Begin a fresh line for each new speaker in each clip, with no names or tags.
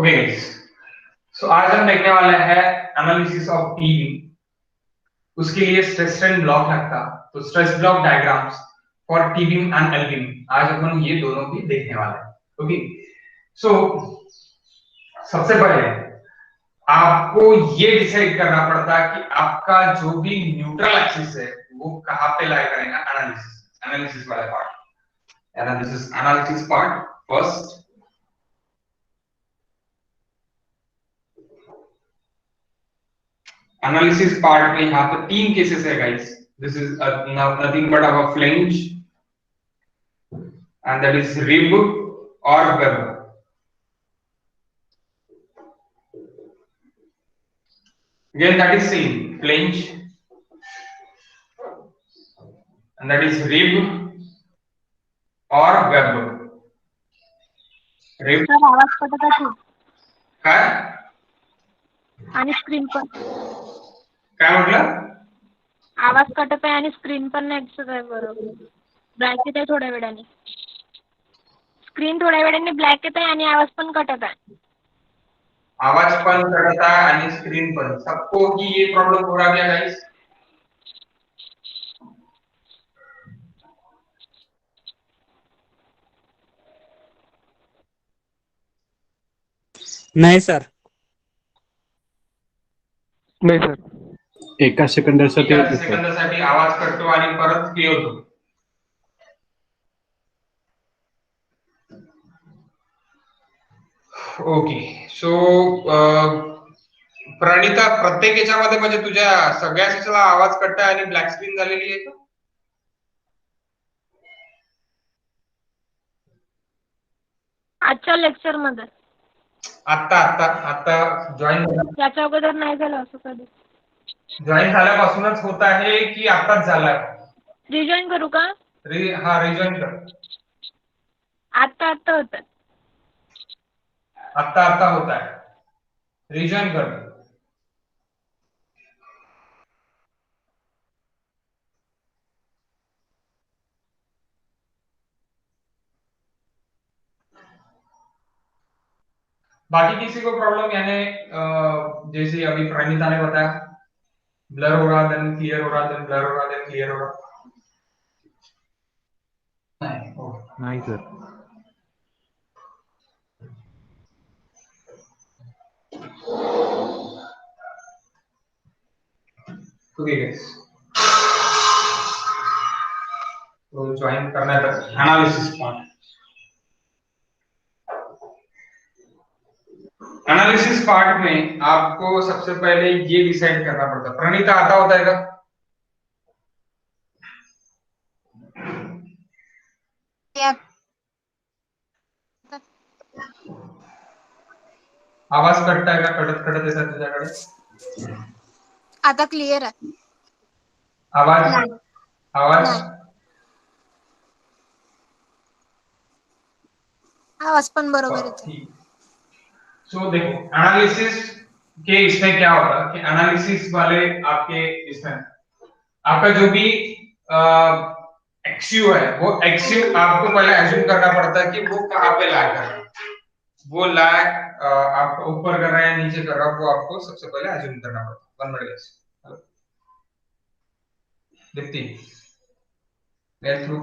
Okay guys, सो आज हम देखने वाले हैं एनालिसिस ऑफ टीवी। उसके लिए स्ट्रेस स्ट्रेन ब्लॉक लगता, तो stress block diagrams for T beam and L beam आज अपन ये दोनों भी देखने वाले हैं। ओके, सो सबसे पहले आपको ये डिसाइड करना पड़ता है कि आपका जो भी न्यूट्रल एक्सिस है वो कहां पे लाई करेगा। एनालिसिस वाला part, analysis part first. Analysis part में यहाँ पर तीन केसेस है guys. This is nothing but our flange and that is rib और web. Again that is same flange and that is rib or web. Rib
sir आवाज कटत आहे खूप
काय
आणि स्क्रीन पण
काय म्हटलं?
आवाज कटत आहे आणि स्क्रीन पण नाही दिसत आहे बरोबर. ब्लॅक येत आहे थोड्या वेळाने, स्क्रीन थोड्या वेळाने ब्लॅक येत आहे आणि आवाज पण कटत आहे.
आवाज पण कटता आणि स्क्रीन पण, सबको ही ये प्रॉब्लम हो रहा क्या गाइस?
नाही सर.
नाही सर.
एका सेकंदासाठी
एका
होते सर.
सेकंदासाठी आवाज कटतो आणि परत क्लिअर होतो. ओके, सो प्रणिता, प्रत्येक याच्यामध्ये म्हणजे तुझ्या सगळ्या सेशनला आवाज कटताय आणि ब्लॅक स्क्रीन झालेली आहे का?
आजच्या लेक्चर मध्ये
आता आता आता जॉईन
त्याच्या अगोदर नाही झालं असं कधी.
जॉईन झाल्यापासूनच होत आहे की आताच झालाय?
रिजॉईन करू का?
हा, रिजॉईन कर.
आता होत.
आता होत आहे, रिजॉईन कर. बाकी किसी को प्रॉब्लम यानी जैसे अभी प्रणीता ने बताया, ब्लर हो रहा, देन क्लियर हो रहा, देन ब्लर हो रहा, देन क्लियर हो रहा?
नाही सर.
ओके गाइस, तो ज्वाइन करना है एनालिसिस पार्ट। एनालिसिस पार्ट में आपको सबसे पहले ये डिसाइड करना पड़ता है। प्रणीता आता होता है क्या? आवाज कटता है का? कटत येतात तुझ्याकडे?
आता क्लियर आहे.
आवाज
नाही.
आवाज
आवाज पण बरोबर येतो.
ठीक. सो देखो, एनालिसिस के इसमें क्या होगा कि एनालिसिस वाले आपके इसमें आपका जो भी एक्सयू है वो एक्सयू आपको पहले एज्यूम करना पड़ता है कि वो कहां पे लाई कर रहा है। वो लाई आपका ऊपर कर रहा है या नीचे कर रहा है, वो आपको सबसे पहले एज्यूम करना पड़ता है। 1 minute Deepti, get through.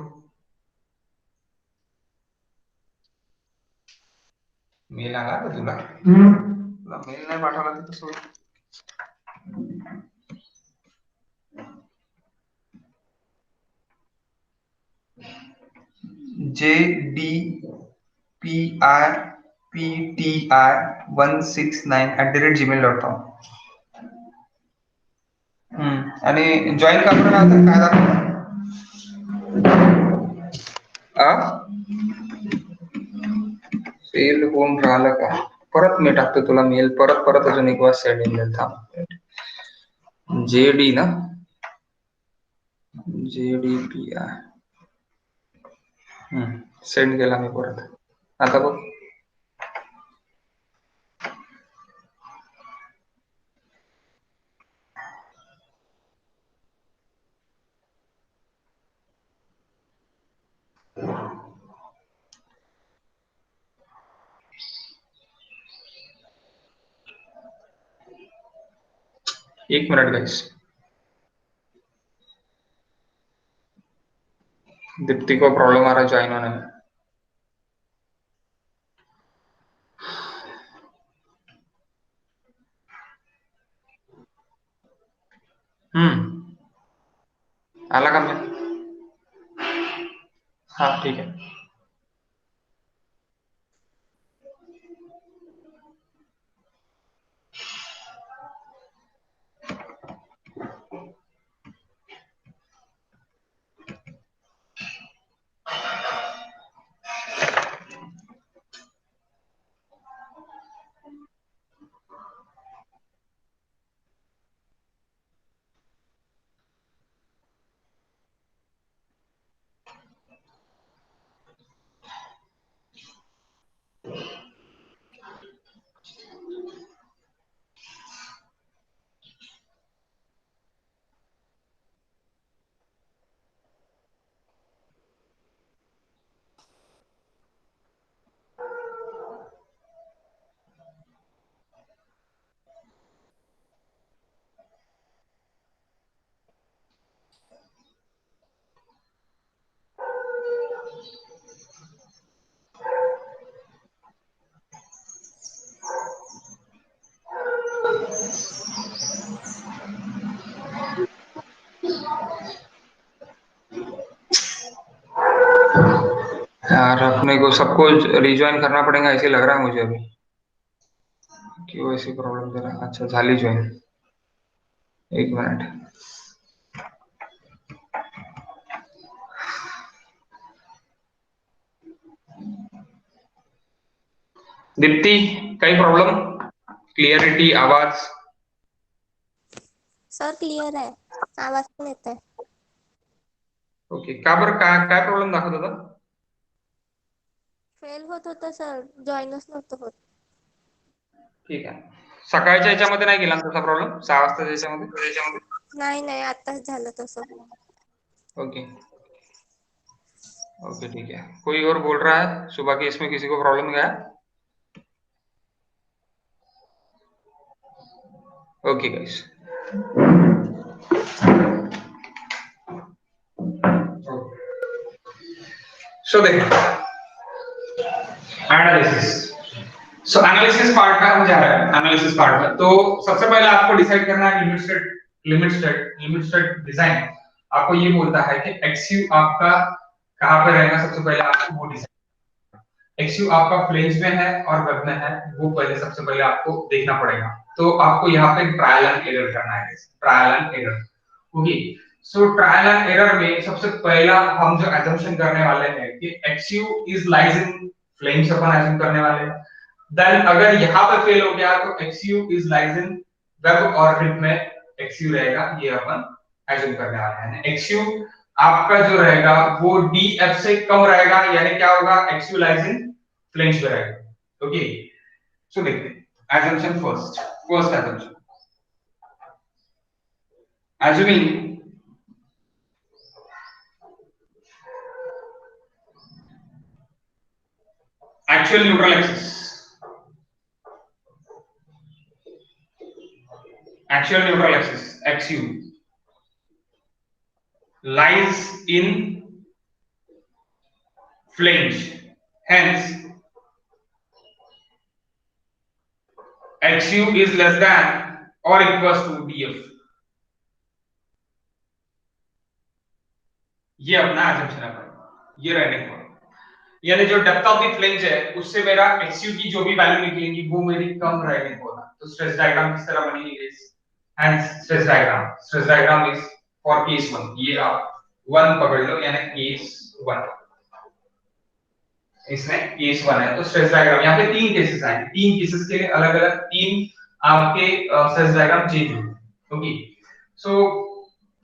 Mail आला का तुला? तुला मेल नाही पाठवला तर कसं होईल? jdpirptr169@gmail.com आणि जॉईन का करून आता काय दाखवलं? फेल होऊन राहिलं का? परत मी टाकतो तुला मेल, परत अजून एक वाज सेंड ईमेल. थांब, जेडी ना, JDPR सेंड केला मी परत. आता बघ, एक मिनट गाइस, दीप्ति को प्रॉब्लम आ रहा है ज्वाइन होने में। आला का मैं? हाँ ठीक है। यार अपने को सबको रिज्वाइन करना पड़ेगा ऐसे लग रहा है मुझे अभी, क्यों ऐसी प्रॉब्लम दे रहा है। अच्छा झाली ज्वाइन, एक मिनट। दीप्ति काही प्रॉब्लम? क्लियरिटी, आवाज?
सर क्लिअर आहे, आवाज पण येत आहे.
ओके, का बरं, काय प्रॉब्लेम दाखवत होता?
फेल होत होतं सर, जॉईनच नव्हतं होत.
ठीक आहे, सकाळच्या याच्यामध्ये नाही गेला ना तसा प्रॉब्लेम, 6 वाजताच्या याच्यामध्ये?
नाही आताच झालं तसं.
ओके ओके ठीक है। कोई और बोल रहा है सुबह के इसमें किसी को प्रॉब्लम गया? ओके गाइस, सो देखो एनालिसिस, सो एनालिसिस पार्ट का हम जा रहे हैं। एनालिसिस पार्ट में तो सबसे पहले आपको डिसाइड करना है लिमिट स्टेट डिजाइन आपको ये बोलता है कि एक्सयू आपका कहां पे रहेगा। सबसे पहले आपको वो डिसाइड, एक्सयू आपका फ्लेंज में है और वेब में है, वो पहले सबसे पहले आपको देखना पड़ेगा। तो आपको यहाँ पे ट्रायल एंड एरर करना है, trial and error. Okay, so trial and error में सबसे पहला हम जो assumption करने वाले हैं कि XU is lies in flames upon assume करने वाले हैं। देन अगर यहाँ पे फेल हो गया तो XU is lies in web और rib में XU रहेगा, ये अपन assume करने वाले हैं। XU आपका जो रहेगा वो DF से कम रहेगा, यानी क्या होगा, XU lies in flames में रहेगा। ओके, सो देखते हैं assumption first assumption, assuming actual neutral axis XU lies in flange, hence XU is less than or equals to DF। ये अपना assumption है, ये रहने को, यानी जो डेप्थ ऑफ द फ्लेंज है उससे मेरा XU की जो भी वैल्यू निकलेगी वो मेरी कम रहने को ना। तो स्ट्रेस डायग्राम किस तरह बनेगी guys, and stress diagram is for case 1, ये आप 1 पकड़ लो, यानी केस 1, इसमें केस 1 है तो स्ट्रेस डायग्राम यहाँ पे 3 केसेस आएंगे, 3 केसेस के लिए अलग-अलग 3 आपके स्ट्रेस डायग्राम चेंज होंगे। ओके, सो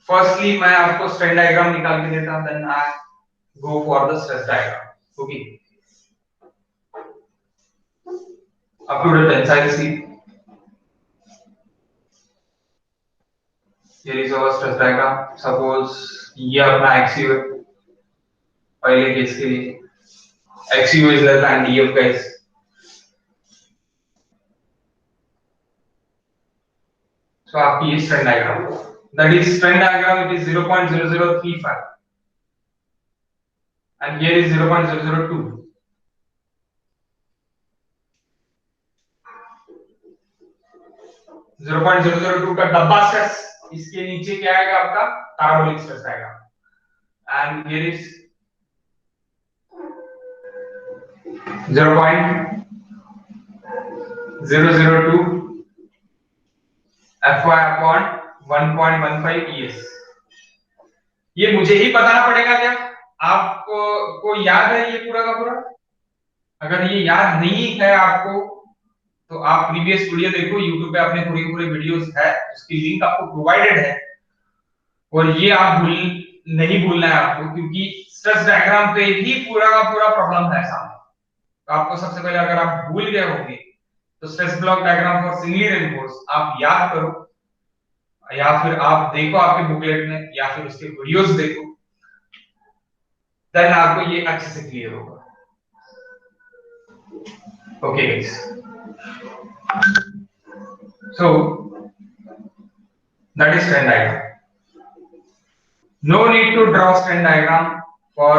फर्स्टली मैं आपको स्ट्रेन डायग्राम निकाल के देता हूं, then I go for the stress diagram. Okay, up to the tensile sheet, here is our stress diagram। suppose ये अपना XU है पहले केस के लिए, XU is less than DF guys। सो आपकी ये strain diagram, that is strain diagram, it is 0.0035 and here is 0.002. 0.002 का डब्बा स्ट्रेस, इसके नीचे क्या आएगा आपका पैराबोलिक स्ट्रेस आएगा, and here is 0.002 Fy upon 1.15 ES। ये मुझे ही बताना पड़ेगा क्या? आपको याद है ये पूरा का पूरा? अगर ये याद नहीं है आपको तो आप प्रीवियस वीडियो देखो, YouTube पे अपने पूरे वीडियोस है, उसकी लिंक आपको प्रोवाइडेड है, और ये आप नहीं भूलना है आपको, क्योंकि स्ट्रेस डायग्राम पे ही पूरा का पूरा प्रॉब्लम है सामने। तो आपको सबसे पहले, अगर आप भूल गए होंगे तो stress block diagram for singly reinforce आप याद करो, या फिर आप देखो आपके बुकलेट में, या फिर उसके वीडियोस देखो, देन आपको ये अच्छे से क्लियर होगा। Okay guys, so that is strain diagram. No need to draw strain diagram for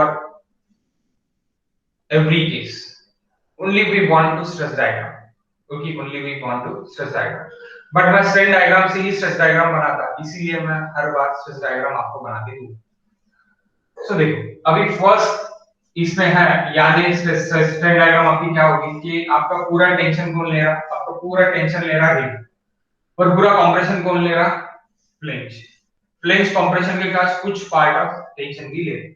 every case, only we want to stress diagram, okay, only we want to stress diagram, but मैं strain diagram से ही stress diagram बनाता, इसीलिए मैं हर बार stress diagram आपको बना के दूं। सो देखो, अभी फर्स्ट इसमें है यादें, स्ट्रेन डायग्राम आपकी क्या होगी कि आपका पूरा टेंशन कौन ले रहा, आपका पूरा टेंशन ले रहा रिब, और पूरा कंप्रेशन कौन ले रहा, फ्लेंज। फ्लेंज कंप्रेशन के पास कुछ पार्ट ऑफ टेंशन भी ले रहे,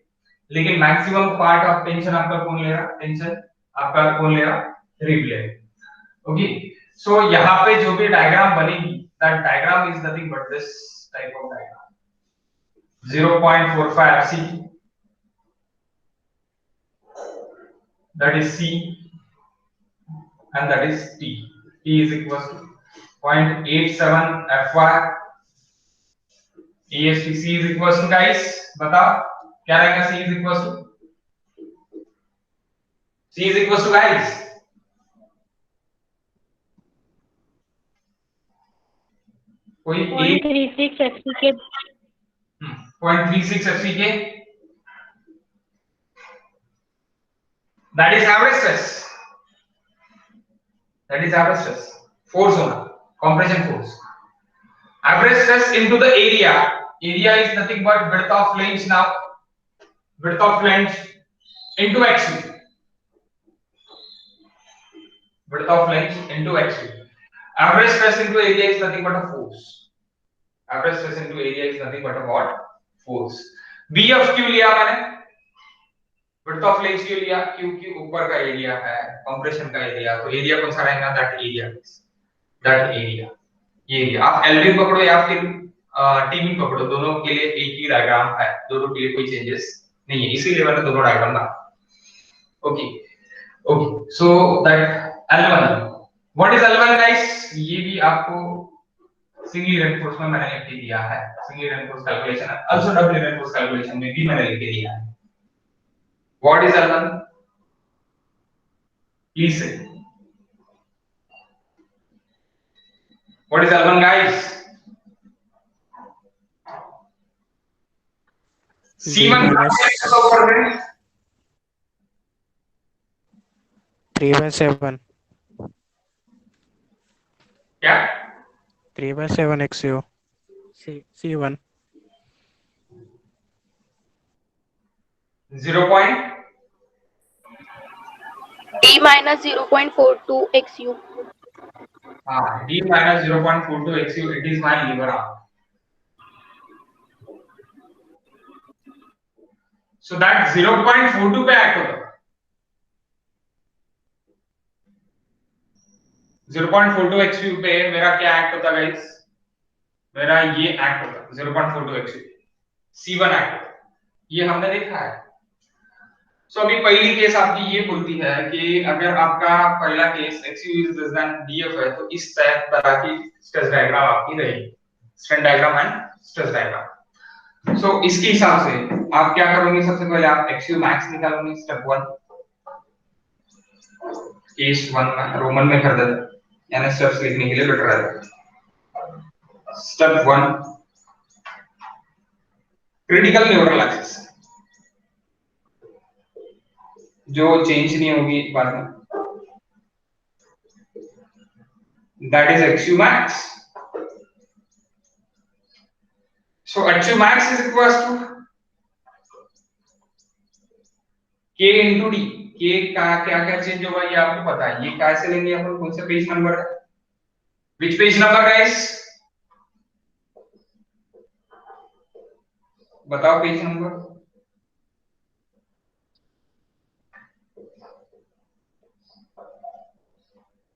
लेकिन मैक्सिमम पार्ट ऑफ टेंशन आपका कौन ले रहा, टेंशन आपका कौन ले रहा, रिब ले रहा। ओके, सो यहाँ पे जो भी डायग्राम बनेगी, that diagram is nothing but this type of diagram, 0.45 FC, that is C, and that is T. T is equals to 0.87 Fy, EST, C is equals to, guys बताओ क्या रहेगा, C is equals to, C is equals to, guys कोई
0.36 FC के
0.36 FC के, that is average stress, that is average stress, force होना, compression force, average stress into the area, area is nothing but width of flange, now width of flange into XU, width of flange into XU, average stress into area is nothing but a force, average stress into area is nothing but a what, force। B of Q लिया मैंने, width of flange क्यों लिया, क्योंकि ऊपर का area है, compression का area, तो एरिया कौन सा रहेगा, दैट एरिया, दैट एरिया, ये एरिया। आप एल्विन पकड़ो या फिर टीबिन पकड़ो, दोनों के लिए एक ही डायग्राम है, दोनों के लिए कोई चेंजेस नहीं है, इसीलिए मैंने दोनों डायग्राम बनाया। Okay okay, so that L1, what is L1 guys, ये भी आपको सिंगली रेनफोर्स में मैंने लिख के दिया है, singly reinforce calculation, also double reinforce calculation में भी मैंने लिख के दिया है। What is L1? Please say. What is L1, guys? C1
3/7
क्या?
3/7 XU C1
0 point
D minus 0.42 XU.
D minus 0.42 XU, it is my lever arm. So that 0.42 पे act होता है, 0.42 XU पे मेरा क्या act होता है guys, मेरा ये act होता है 0.42 XU, C1 act होता है, ये हमने देखा है। सो अभी पहली केस आपकी ये बोलती है कि अगर आपका पहला case XU is less than DF है, तो इस तरह की स्ट्रेस डायग्राम आपकी रहेगी, strain diagram and stress diagram. So इसके हिसाब से आप क्या करोगे, सबसे पहले आप XU मैक्स निकालोगे, स्टेप 1, केस 1 में रोमन में कर देते, यानी स्टेप्स लिखने के लिए बेटर रहेगा। Step 1, critical neural axis, जो चेंज नहीं होगी बाद में, that is XU max. So XU max is equals to K into D. K का क्या क्या चेंज होगा ये आपको पता है, ये कैसे लेंगे अपन, कौन सा पेज नंबर है, which page number guys, बताओ पेज नंबर।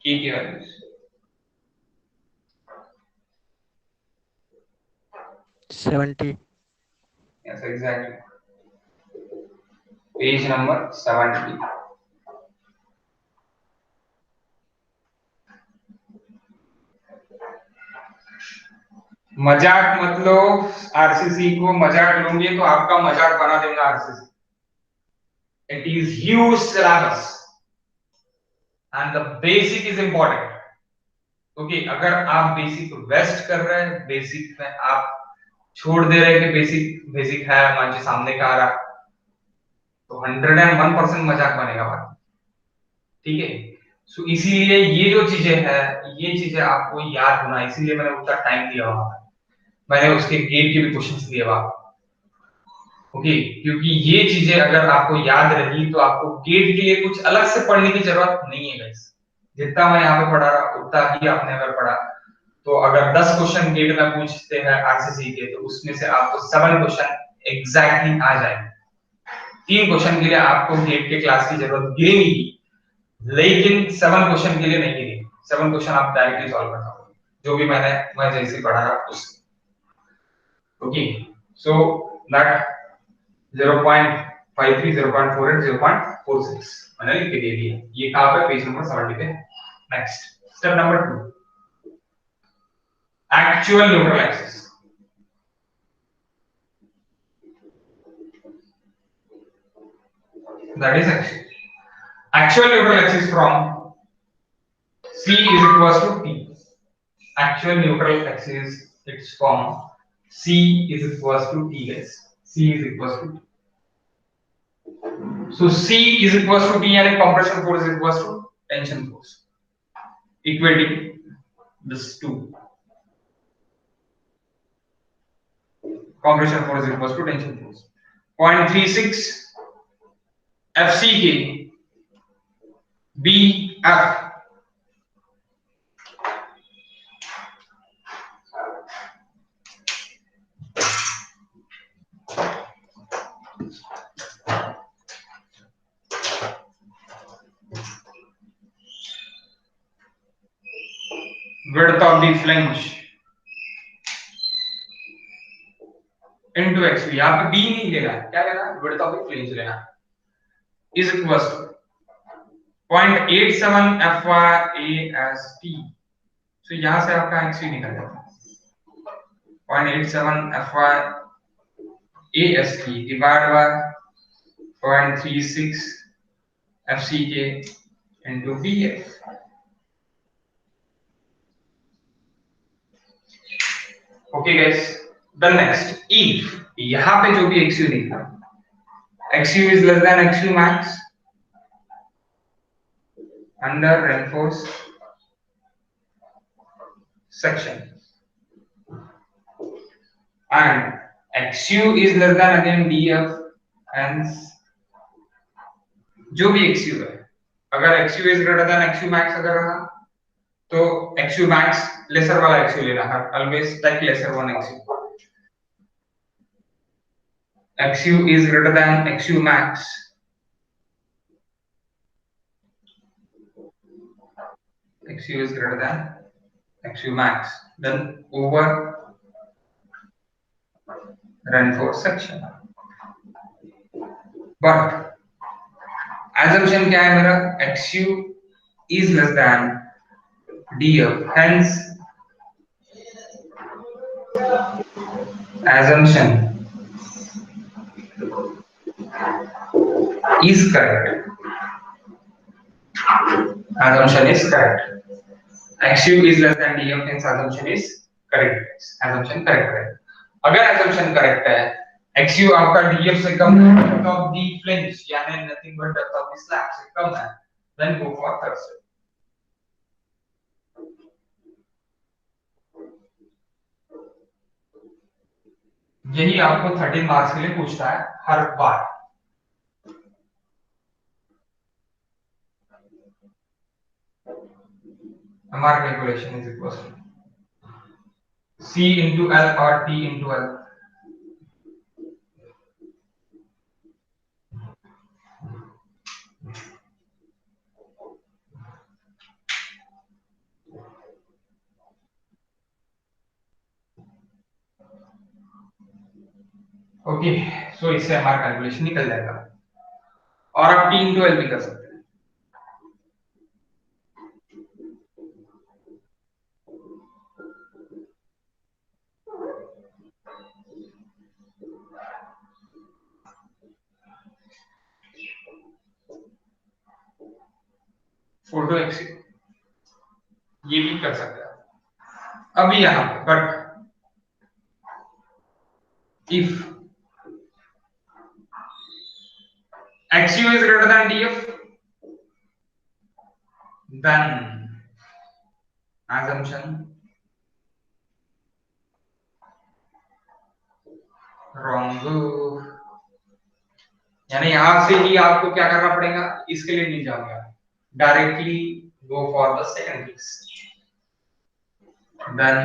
K की values
70.
Yes, exactly. Page number 70. मजाक मत लो, आरसीसी को मजाक लोगे तो आपका मजाक बना देगा RCC. It is huge syllabus and the basic is important. Okay, अगर आप बेसिक वेस्ट कर रहे हैं, बेसिक में आप छोड़ दे रहे हैं कि बेसिक है मान लीजिए सामने का आ रहा, तो 101% मजाक बनेगा बात, ठीक है। सो इसीलिए ये जो चीजें है, ये चीजें आपको याद होना, इसीलिए मैंने उतना टाइम दिया वहां पर, मैंने उसके गेट के भी क्वेश्चंस दिए वहां, ओके, क्योंकि ये चीजें अगर आपको याद रही तो आपको गेट के लिए कुछ अलग से पढ़ने की जरूरत नहीं है गाइस। जितना मैं यहाँ पे पढ़ा रहा उतना ही आपने अगर पढ़ा, तो अगर 10 क्वेश्चन गेट में पूछते हैं आरसीसी के, तो उसमें से आपको 7 क्वेश्चन एग्जैक्टली आ जाएंगे। 3 क्वेश्चन के लिए आपको गेट के क्लास की जरूरत गिरेगी, लेकिन 7 क्वेश्चन के लिए नहीं गिरेगी। 7 क्वेश्चन आप डायरेक्टली सॉल्व कर सकते, जो भी मैं जैसे पढ़ा रहा उस, ओके। सो दैट 0.53, 0.48, 0.46 मैंने लिख के दे दिया, ये कहां पे, पेज नंबर 70 पे। Next step number 2, actual neutral axis. That is actual neutral axis from C is equals to T. Actual neutral axis, its form C is equals to T, guys. C is equals to T. So C is equals to T यानी compression force is equals to tension force, equating this two. Compression force is equals to tension force. 0.36 FCK BF width of the flange into XV, यहाँ पे B नहीं लेना, क्या लेना, width of the flange लेना, is equals to 0.87 FYAST. So यहाँ से आपका XV निकल जाता है 0.87 FYAST divided by 0.36 FCK into BF. Okay guys, the next, if यहाँ पे जो भी XU निकला, XU is less than XU max under reinforced section, and XU is less than again DF, hence जो भी XU है, अगर XU is greater than XU max अगर रहा, तो XU max lesser वाला XU लेना है, always take lesser one XU. XU is greater than XU max, XU is greater than XU max, then over reinforced section. But assumption क्या है मेरा, XU is less than DF, hence assumption is correct. Assumption is correct. XU is less than DF, hence assumption is correct assumption correct है। अगर assumption correct है XU आपका DF से कम है, डेप्थ ऑफ द फ्लिंच यानी nothing but depth of the slab से कम है, then go for third step. यही आपको 13 मार्क्स के लिए पूछता है हर बार। MR calculation is equal to C into L or T into L। Okay, so इससे MR कैलकुलेशन निकल जाएगा और आप T into L भी कर सकते हैं। फोटो XU ये भी कर सकते हैं। अभी यहाँ but if XU is greater than DF, then assumption wrong। यानी यहां से ही आपको क्या करना पड़ेगा, इसके लिए नहीं जाऊंगा, directly go for the second case, then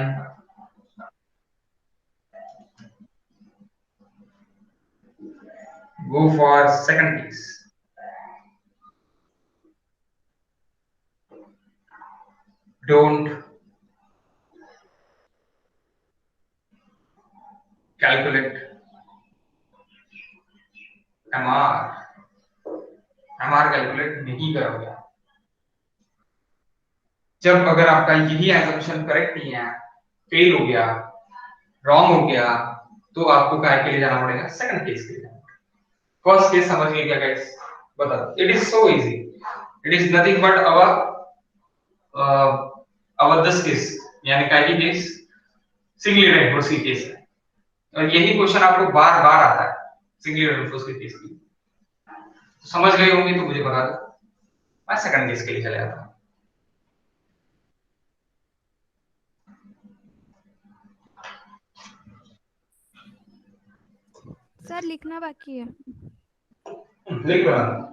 go for second case। Don't calculate MR calculate नहीं करोगे। जब अगर आपका यही एजम्पशन करेक्ट नहीं है, फेल हो गया, रॉन्ग हो गया, तो आपको काय के लिए जाना पड़ेगा, सेकंड केस के लिए। फर्स्ट केस समझ गए क्या गाइस? बता, it is so easy, it is nothing but our this case यानी काय की केस, सिंगल रेनफोर्स की केस है, और यही क्वेश्चन आपको बार बार आता है सिंगल रेनफोर्स की केस की। तो समझ गए होंगे तो मुझे बता दो, मैं सेकंड केस के लिए चले जाता हूं।
सर लिखना बाकी है।
लिख रहा हूं।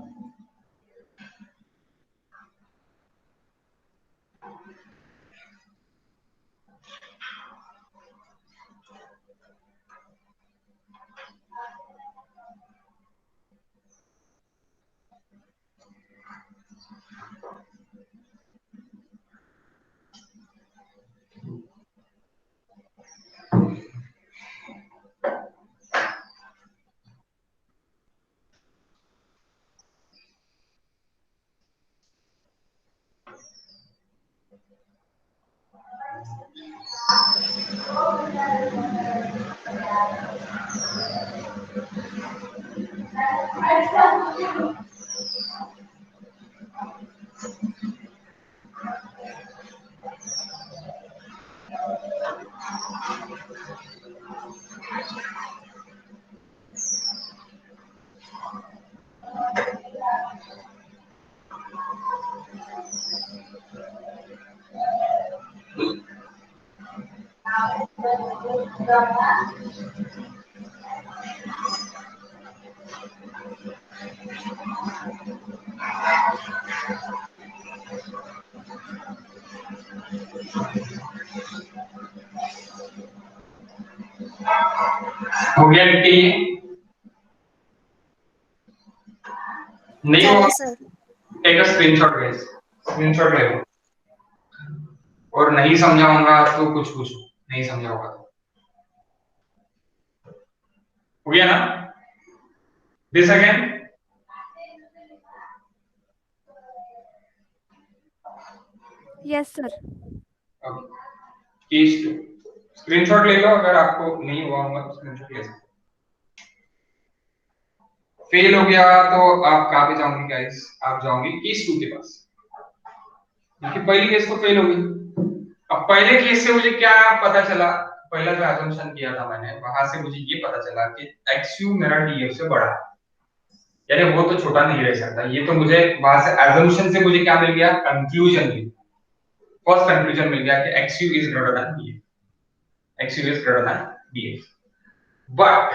हो गया लिख के ये? नहीं होगा, take a screenshot guys, screenshot ले लो, और नहीं समझा होगा तो कुछ पूछो, नहीं समझा होगा तो। हो गया ना? This again,
yes sir.
Case 2 screenshot ले लो, अगर आपको नहीं हुआ होगा तो स्क्रीनशॉट ले सकते। फेल हो गया तो आप कहां पे जाओगे गाइस? आप जाओगे केस 2 के पास, क्योंकि पहली केस तो फेल हो गई। अब पहले केस से मुझे क्या पता चला, पहला जो assumption किया था मैंने वहां से मुझे ये पता चला कि XU मेरा DF से बड़ा है, यानी वो तो छोटा नहीं रह सकता। ये तो मुझे वहां से assumption से मुझे क्या मिल गया, कंक्लूजन मिल गया, फर्स्ट कंक्लूजन मिल गया कि XU is greater than DF, XU is greater than DF। But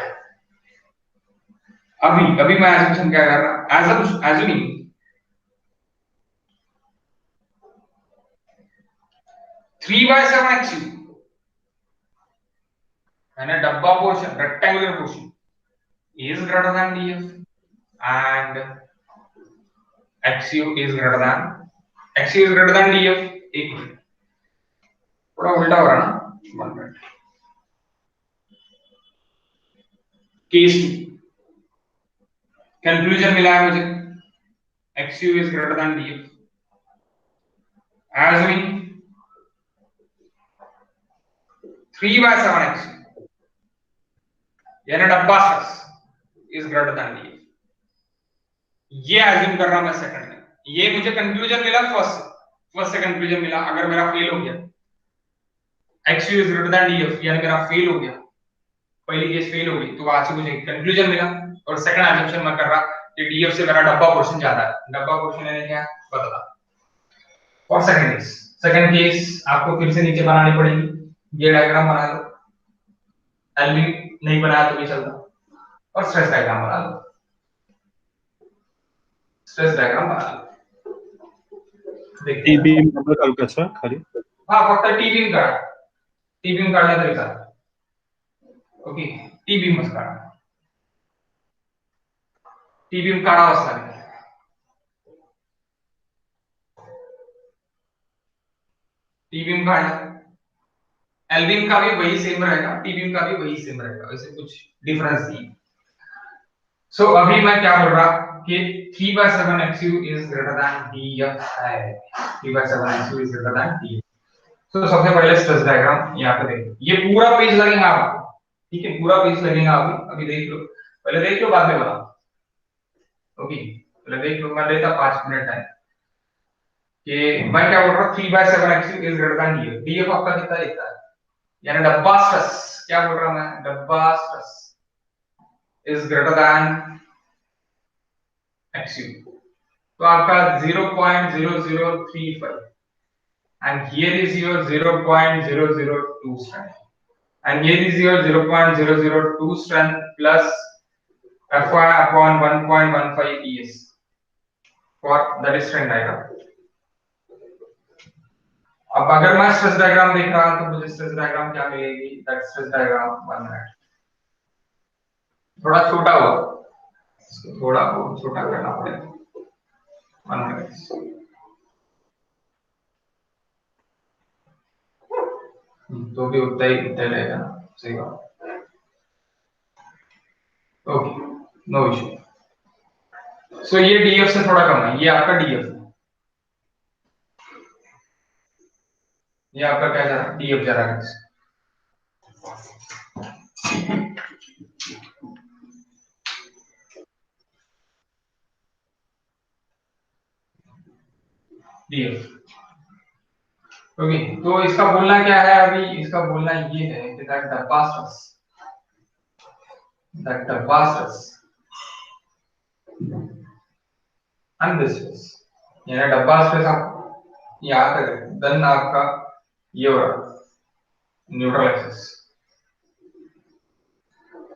अभी मैं assumption क्या कर रहा, assuming 3/7 XU and a डब्बा portion, rectangular portion is greater than DF and XU is greater than DF। एक minute, थोड़ा उल्टा हो रहा ना, 1 मिनट। केस 2 कंक्लूजन मिला है मुझे, XU is greater than DF, assuming 3/7 XU यानी डब्बा stress is greater than DF। ये अज्यूम कर रहा मैं सेकंड में, ये मुझे कंक्लूजन मिला फर्स्ट से कंक्लूजन मिला। अगर मेरा फेल हो गया XU is greater than DF यानी मेरा फेल हो गया, पहली केस फेल हो गई, तो वहां से मुझे कंक्लूजन मिला। और सेकंड अजम्पशन मैं कर रहा कि DF से मेरा डब्बा पोर्शन ज्यादा है, डब्बा पोर्शन यानी क्या बता। और सेकंड केस आपको फिर से नीचे बनानी पड़ेगी, ये डायग्राम बना लो, एलबी नहीं बनाया तो भी चलता, और स्ट्रेस डायग्राम बना लो, स्ट्रेस डायग्राम बना लो।
टी बीम नंबर काढू कसा खाली?
हाँ फक्त टी बीम काढा, टी बीम काढला तरी चालेल, ओके टी बीम मस्त काढा, टी बीम काढावाच लागेल। टी बीम काढा, एल बीम का भी वही सेम रहेगा, टी बीम का भी वही सेम रहेगा, वैसे कुछ डिफरेंस नहीं। सो अभी मैं क्या बोल रहा कि 3/7 XU is greater than DF है, 3/7 XU is greater than DF। तो सबसे पहले स्ट्रेस डायग्राम यहाँ पे देखो, ये पूरा पेज लगेगा आपको, ठीक है पूरा पेज लगेगा। अभी देख लो, पहले देख लो बाद में बनाओ, ओके पहले देख लो, मैं लेता 5 मिनट टाइम कि मैं क्या बोल रहा हूँ 3/7 XU is greater than DF। DF आपका कितना दिखता है, यानी डब्बा स्ट्रेस, क्या बोल रहा मैं, डब्बा stress is greater than XU। तो आपका 0.0035 and here is your 0.002 strength and here is your 0.002 strength plus Fy upon 1.15 ES for that is strength diagram। अब अगर मैं स्ट्रेस डायग्राम देख रहा हूं तो मुझे स्ट्रेस डायग्राम क्या मिलेगी, दैट स्ट्रेस डायग्राम 1 मिनट, थोड़ा छोटा हुआ, इसको थोड़ा बहुत छोटा करना पड़ेगा 1 मिनट। तो भी उतना ही रहेगा, सही बात, ओके नो इशू। सो ये DF से थोड़ा कम है, ये आपका DF है, ये आपका क्या जा रहा है, DF जा रहा है। DF ओके तो इसका बोलना क्या है, अभी इसका बोलना ये है कि दैट डब्बा स्ट्रेस एंड दिस स्ट्रेस, यानी डब्बा स्ट्रेस आप यहाँ तक, देन आपका ये हो रहा neutral axis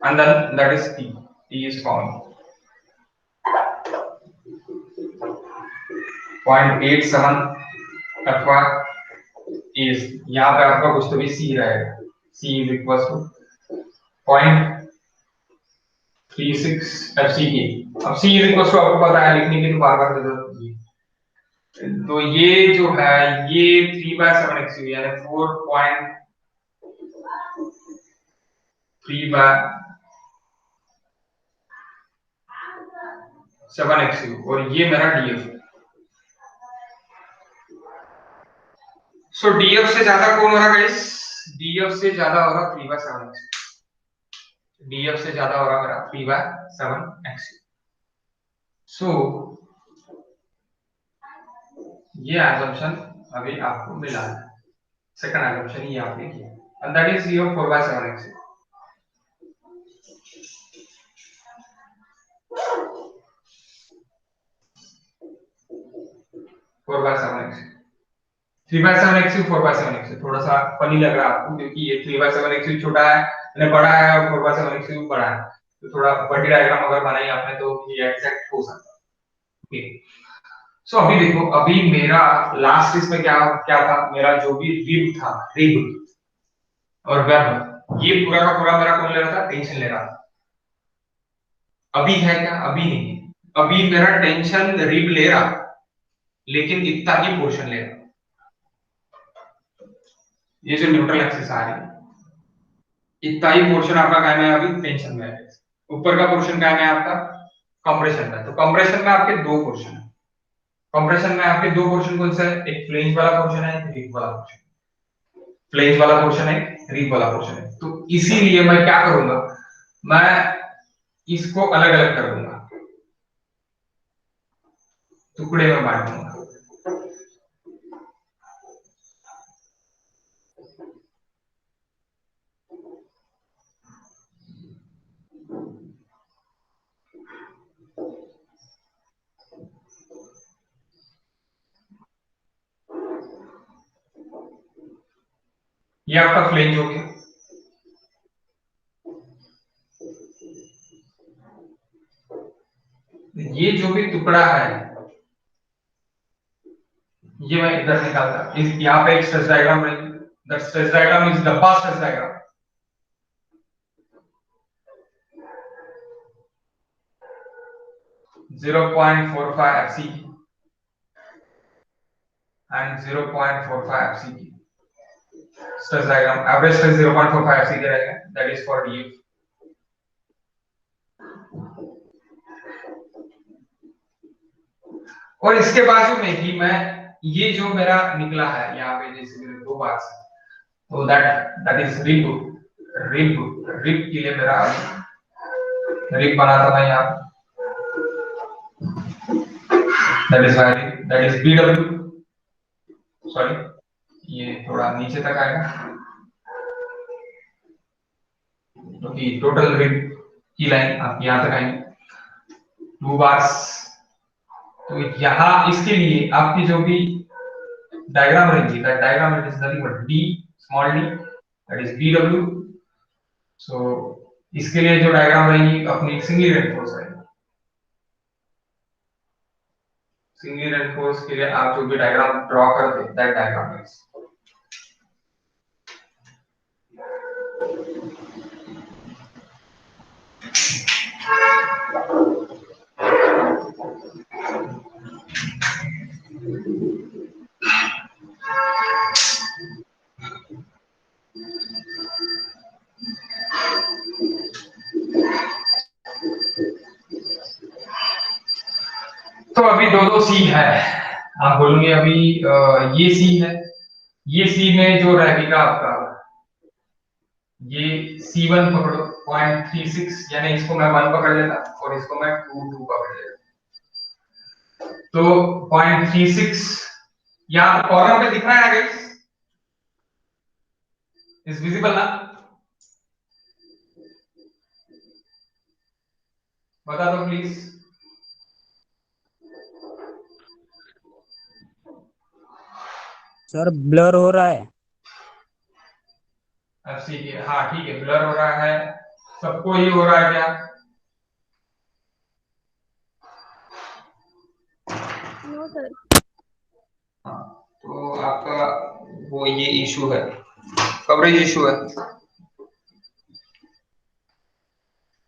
and then that is T is found 0.87 Fy is, यहाँ पे आपका कुछ तो भी C रहेगा, C is equals to 0.36 FCK। अब C is equals to आपको पता है, लिखने की तो बार-बार जरूरत नहीं है। तो ये जो है ये 3/7 XU यानी 4.3/7 XU और ये मेरा DF। सो DF से ज्यादा कौन हो रहा गाइस, DF से ज्यादा हो रहा 3/7 XU, DF से ज्यादा हो रहा मेरा 3/7 XU। सो ये assumption अभी आपको मिला है, सेकंड assumption ये आपने किया, and that is your 4/7 XU. 4/7 XU, 3/7 XU, 4/7 XU थोड़ा सा फनी लग रहा है आपको क्योंकि ये 3/7 XU छोटा है यानी बड़ा है और 4/7 XU बड़ा है, तो थोड़ा बड़ी डायग्राम अगर बनाई आपने तो ये एग्जैक्ट हो सकता है। ओके, सो अभी देखो, अभी मेरा लास्ट इसमें क्या क्या था, मेरा जो भी रिब था, रिब और वेब, ये पूरा का पूरा मेरा कौन ले रहा था, टेंशन ले रहा था। अभी है क्या, अभी नहीं है, अभी मेरा टेंशन रिब ले रहा लेकिन इतना ही पोर्शन ले रहा। ये जो न्यूट्रल एक्सिस आ रही है इतना ही पोर्शन आपका क्या है अभी टेंशन में है, ऊपर का पोर्शन क्या है आपका कंप्रेशन में। तो कंप्रेशन में आपके दो पोर्शन है, कंप्रेशन में आपके दो पोर्शन कौन सा है, एक फ्लेंज वाला पोर्शन है, एक रिब वाला पोर्शन, फ्लेंज वाला पोर्शन है, रिब वाला पोर्शन है। तो इसीलिए मैं क्या करूंगा, मैं इसको अलग अलग कर दूंगा, टुकड़े में बांट दूंगा। ये आपका फ्लेंज हो गया, ये जो भी टुकड़ा है ये मैं इधर निकालता, इस यहाँ पे एक स्ट्रेस डायग्राम रहेगी, दैट स्ट्रेस डायग्राम इज डब्बा stress diagram. (0.45 FCK and 0.45 FCK stress diagram, average stress 0.45 FCK रहेगा, that is for DF। और इसके बाजू में ही मैं ये जो मेरा निकला है यहाँ पे जैसे मेरे दो बार से, तो that is रिब के लिए मेरा रिब बना था मैं यहाँ, that is BW, सॉरी ये थोड़ा नीचे तक आएगा, क्योंकि टोटल रिब की लाइन आप यहाँ तक आएंगे 2 बार्स। तो यहाँ इसके लिए आपकी जो भी डायग्राम रहेगी, that diagram it is nothing but D small d, that is BW। सो इसके लिए जो डायग्राम रहेगी अपनी सिंगली रेनफोर्स रहेगी, सिंगली रेनफोर्स के लिए आप जो भी डायग्राम ड्रॉ करते हैं दैट डायग्राम इज तो अभी दो सी है, आप बोलोगे अभी ये सी है, ये सी में जो रहेगा आपका ये C1 पकड़ो 0.36, यानी इसको मैं 1 पकड़ लेता और इसको मैं 2 पकड़ लेता, तो 0.36 यहाँ कॉर्नर पे दिख रहा है गाइस, इज विजिबल ना, बता दो प्लीज।
सर ब्लर हो रहा है।
हाँ ठीक है, ब्लर हो रहा है, सबको ही हो रहा है क्या?
No sir.
हाँ, तो आपका वो ये इशू है, कवरेज इशू है।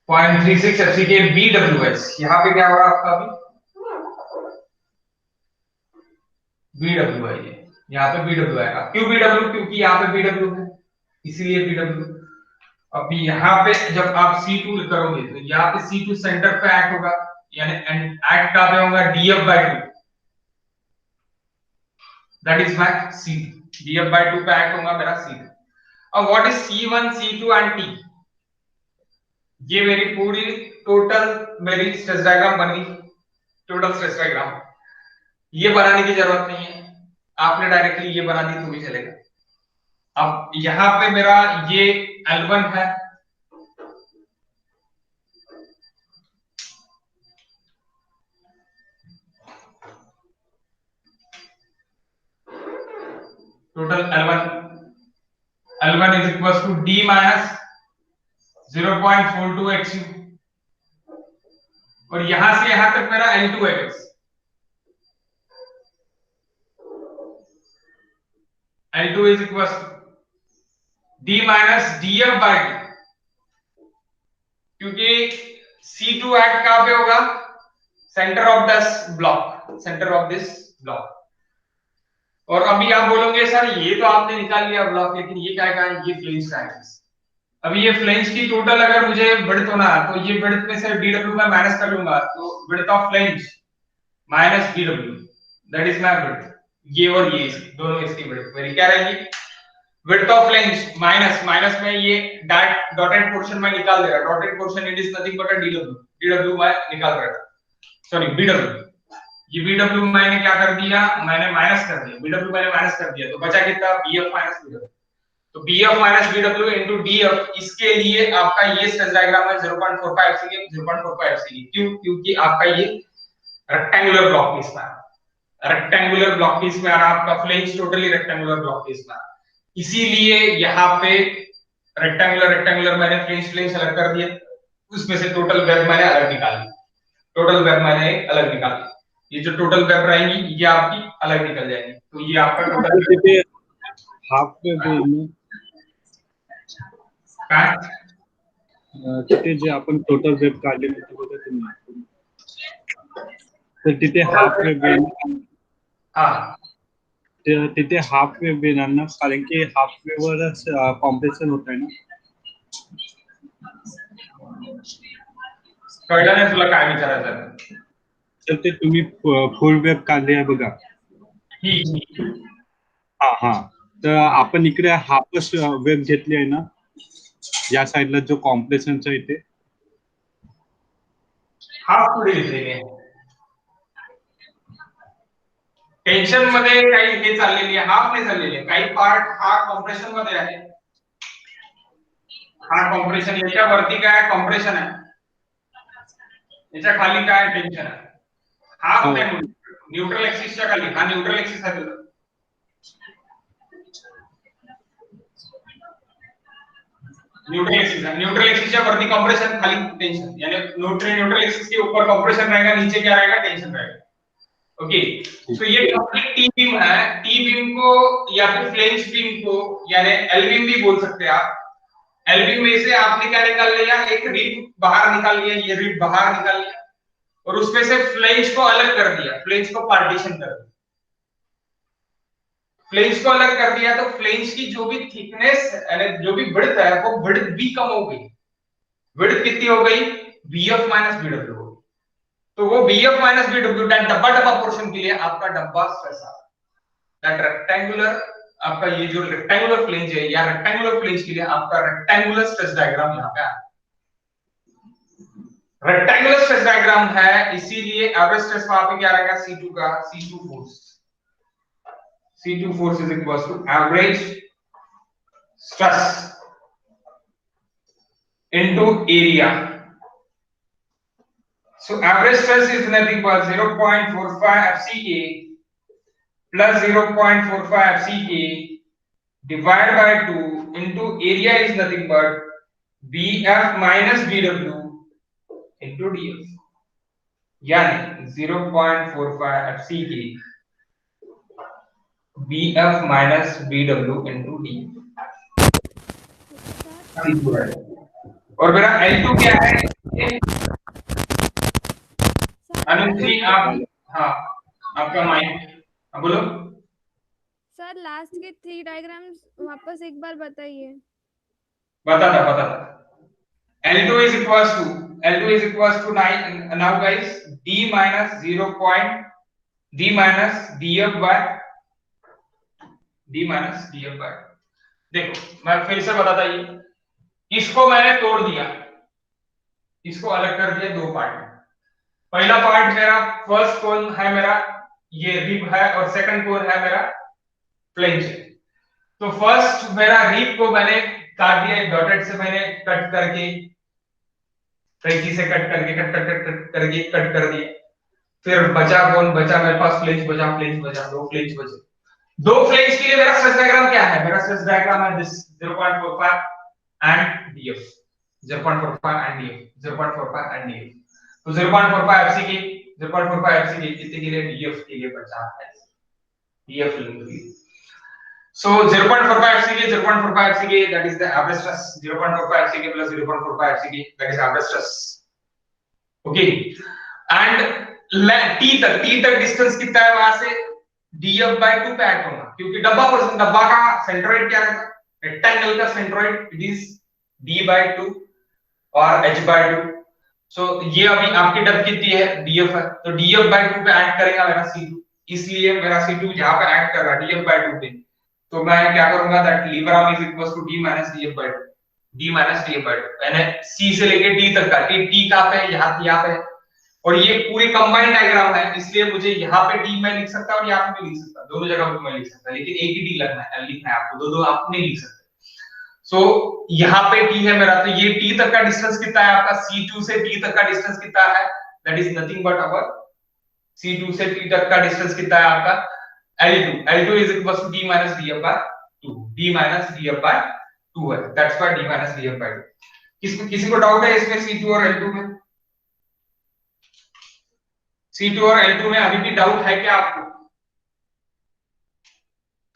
0.36 FCK BWS, यहाँ पे क्या हो रहा है आपका अभी BW है, ये यहाँ पे BW आएगा। क्यों BW? क्योंकि यहाँ पे BW है इसीलिए BW। अभी यहाँ पे जब आप C2 करोगे तो यहाँ पे C2 सेंटर पे एक्ट होगा, यानी एक्ट कहाँ पे होगा DF/2, that is my C2, DF/2 पे एक्ट होगा मेरा C2। अब what is C1 C2 and T, ये मेरी पूरी टोटल मेरी स्ट्रेस डायग्राम बन गई, टोटल स्ट्रेस डायग्राम। ये बनाने की जरूरत नहीं है, आपने डायरेक्टली ये बना दी तो भी चलेगा। अब यहाँ पे मेरा ये L1 है, total L1 is equal to D minus 0.42 XU, और यहां से यहां तक मेरा L2 है guys। L2 is equal D minus DF by D, क्योंकि C2 एक्ट कहां पे होगा? Centre of this block, centre of this block. और अभी आप बोलोगे सर ये तो आपने निकाल लिया ब्लॉक, लेकिन ये क्या है? ये फ्लेंज का है। अभी ये फ्लेंज की टोटल अगर मुझे विड्थ होना, तो ये विड्थ में से BW मैं माइनस कर लूंगा, तो width of flange minus BW, that is my width. ये और ये दोनों इसकी विड्थ मेरी क्या रहेगी? Width of flange minus minus में ये डॉटेड पोर्शन में निकाल दे रहा, dotted portion it is nothing but DW मैं निकाल रहा था, सॉरी BW। ये BW मैंने क्या कर दिया? मैंने माइनस कर दिया, BW मैंने माइनस कर दिया, तो बचा कितना? BF minus BW। तो BF minus BW into DF, इसके लिए आपका ये स्ट्रेस डायग्राम है 0.45 FCK, 0.45 FCK। क्यों? क्योंकि आपका ये रेक्टेंगुलर ब्लॉक पीस में है, रेक्टेंगुलर ब्लॉक पीस में आ रहा आपका flange, totally rectangular block piece में। इसीलिए यहाँ पे रेक्टेंगुलर मैंने फ्लेंज अलग कर दिया, उसमें से टोटल वेब मैंने अलग निकाल ली, टोटल वेब मैंने अलग निकाल ली। ये जो टोटल वेब रहेंगी ये आपकी अलग निकल जाएगी, तो ये आपका टोटल
हाफ वेब
काय
तिथे जे आपण टोटल वेब काढले होते बघा तुम्ही, तर तिथे हाफ वेब
हाँ
तिथे हाफ वेब येणार ना, कारण की हाफ वेबवरच कॉम्प्रेशन होत आहे ना।
कळलं नाही तुला काय विचारायचं?
तर ते तुम्ही फुल वेब काढले आहे बघा, हा हा, तर आपण इकडे हाफच वेब घेतली आहे ना, या साइडला जो कॉम्प्रेशनचा इथे
हाफ पुढे घेतलेली आहे। टेन्शन मध्ये काही हे चाललेली आहे, हाफ नाही चाललेली आहे, काही पार्ट हा कॉम्प्रेशन मध्ये आहे, हा कॉम्प्रेशन, याच्या वरती काय कॉम्प्रेशन आहे, याच्या खाली काय टेन्शन आहे, हाफ नाही, न्यूट्रल एक्सिसच्या खाली, हा न्यूट्रल एक्सिस आहे तुझा, न्यूट्रल एक्सिस के वरती कंप्रेशन, खाली टेंशन, यानी न्यूट्रल एक्सिस के ऊपर कंप्रेशन रहेगा, नीचे क्या रहेगा? टेंशन रहेगा। ओके, तो ये कंप्लीट टी बीम है। टी बीम को या फिर फ्लेंज बीम को यानी एल बीम भी बोल सकते हैं आप। एल बीम में से आपने क्या निकाल लिया? एक रिब बाहर निकाल लिया, ये रिब बाहर निकाल लिया और उसमें से फ्लेंज को अलग कर दिया, फ्लेंज को पार्टीशन कर दिया, फ्लेंज को अलग कर दिया, तो फ्लेंज की जो भी थिकनेस यानी जो भी विड्थ है वो विड्थ भी कम हो गई। विड्थ कितनी हो गई? BF माइनस BW हो गई। तो वो BF माइनस BW डब्बा डब्बा पोर्शन के लिए आपका डब्बा स्ट्रेस आ रहा है। रेक्टेंगुलर आपका ये जो रेक्टेंगुलर फ्लेंज है या रेक्टेंगुलर फ्लेंज के लिए आपका रेक्टेंगुलर स्ट्रेस डायग्राम यहाँ पे आ रेक्टेंगुलर स्ट्रेस डायग्राम है, इसीलिए एवरेज स्ट्रेस वहां पे क्या रहेगा? C2 का C2 force, C2 force is equals to average stress into area. So average stress is nothing but 0.45 FCK plus 0.45 FCK divided by 2 into area is nothing but BF minus BW into DF. यानी 0.45 FCK BF minus BW into D। और मेरा L2 क्या है? अनुश्री आप, हाँ आपका mic, बोलो
sir. Last के 3 डायग्राम्स वापस एक बार बताइए।
बता था। L2 is equals to 9 now guys, D minus 0. D minus DF by देखो मैं फिर से बताता, ये इसको मैंने तोड़ दिया, इसको अलग कर दिया दो पार्ट में। पहला पार्ट मेरा फर्स्ट कोन है, मेरा ये रिब है, और सेकंड कोन है मेरा फ्लेंज है। तो फर्स्ट मेरा रीप को मैंने काट दिया एक डॉटेड से, मैंने कट करके कैंची से कट कर दिया। फिर बचा कौन बचा मेरे पास, फ्लेंज बचा, दो फ्लेंज बचे। दो फ्लेंज के लिए मेरा स्ट्रेस डायग्राम क्या है? मेरा स्ट्रेस डायग्राम है this 0.45 and DF, 0.45 and DF, 0.45 and DF. तो 0.45 एफसी के कितने के लिए? डीएफ के लिए बचा है, डीएफ लेंगे। So 0.45 FCK, 0.45 FCK, that is the average stress. 0.45 FCK plus 0.45 FCK, that is average stress. Okay. And T तक डिस्टेंस कितना है वहां से? DF by 2 पे ऐड होगा, क्योंकि डब्बा का सेंट्रोइड क्या रहता है? रेक्टेंगल का centroid it is D by 2 और H by 2. So ये अभी आपकी डेप्थ कितनी है? DF है, तो DF by 2 पे ऐड करेगा मेरा C2, इसलिए मेरा C2 जहां पे ऐड कर रहा है DF by 2 पे, तो मैं क्या करूंगा? That lever arm is equal to D minus DF by 2, D minus DF by 2। मैंने C से लेके D तक का, T कहां पे है? यहाँ पे है, और ये पूरी कंबाइंड डायग्राम है, इसलिए मुझे यहाँ पे D मैं लिख सकता और यहाँ पे भी लिख सकता, दोनों जगह पे मैं लिख सकता, लेकिन एक ही D लिखना है आपको, दो आप नहीं लिख सकते। सो यहाँ पे T है मेरा, तो ये T तक का डिस्टेंस कितना है आपका? C2 से T तक का डिस्टेंस कितना है? That is nothing but our C2 से T तक का डिस्टेंस कितना है आपका? L2 is equal to D minus DF by 2, D minus DF by 2 है, that's why D minus DF by 2। किसी को डाउट है इसमें C2 और L2 में? C2 और L2 में अभी भी डाउट है क्या आपको?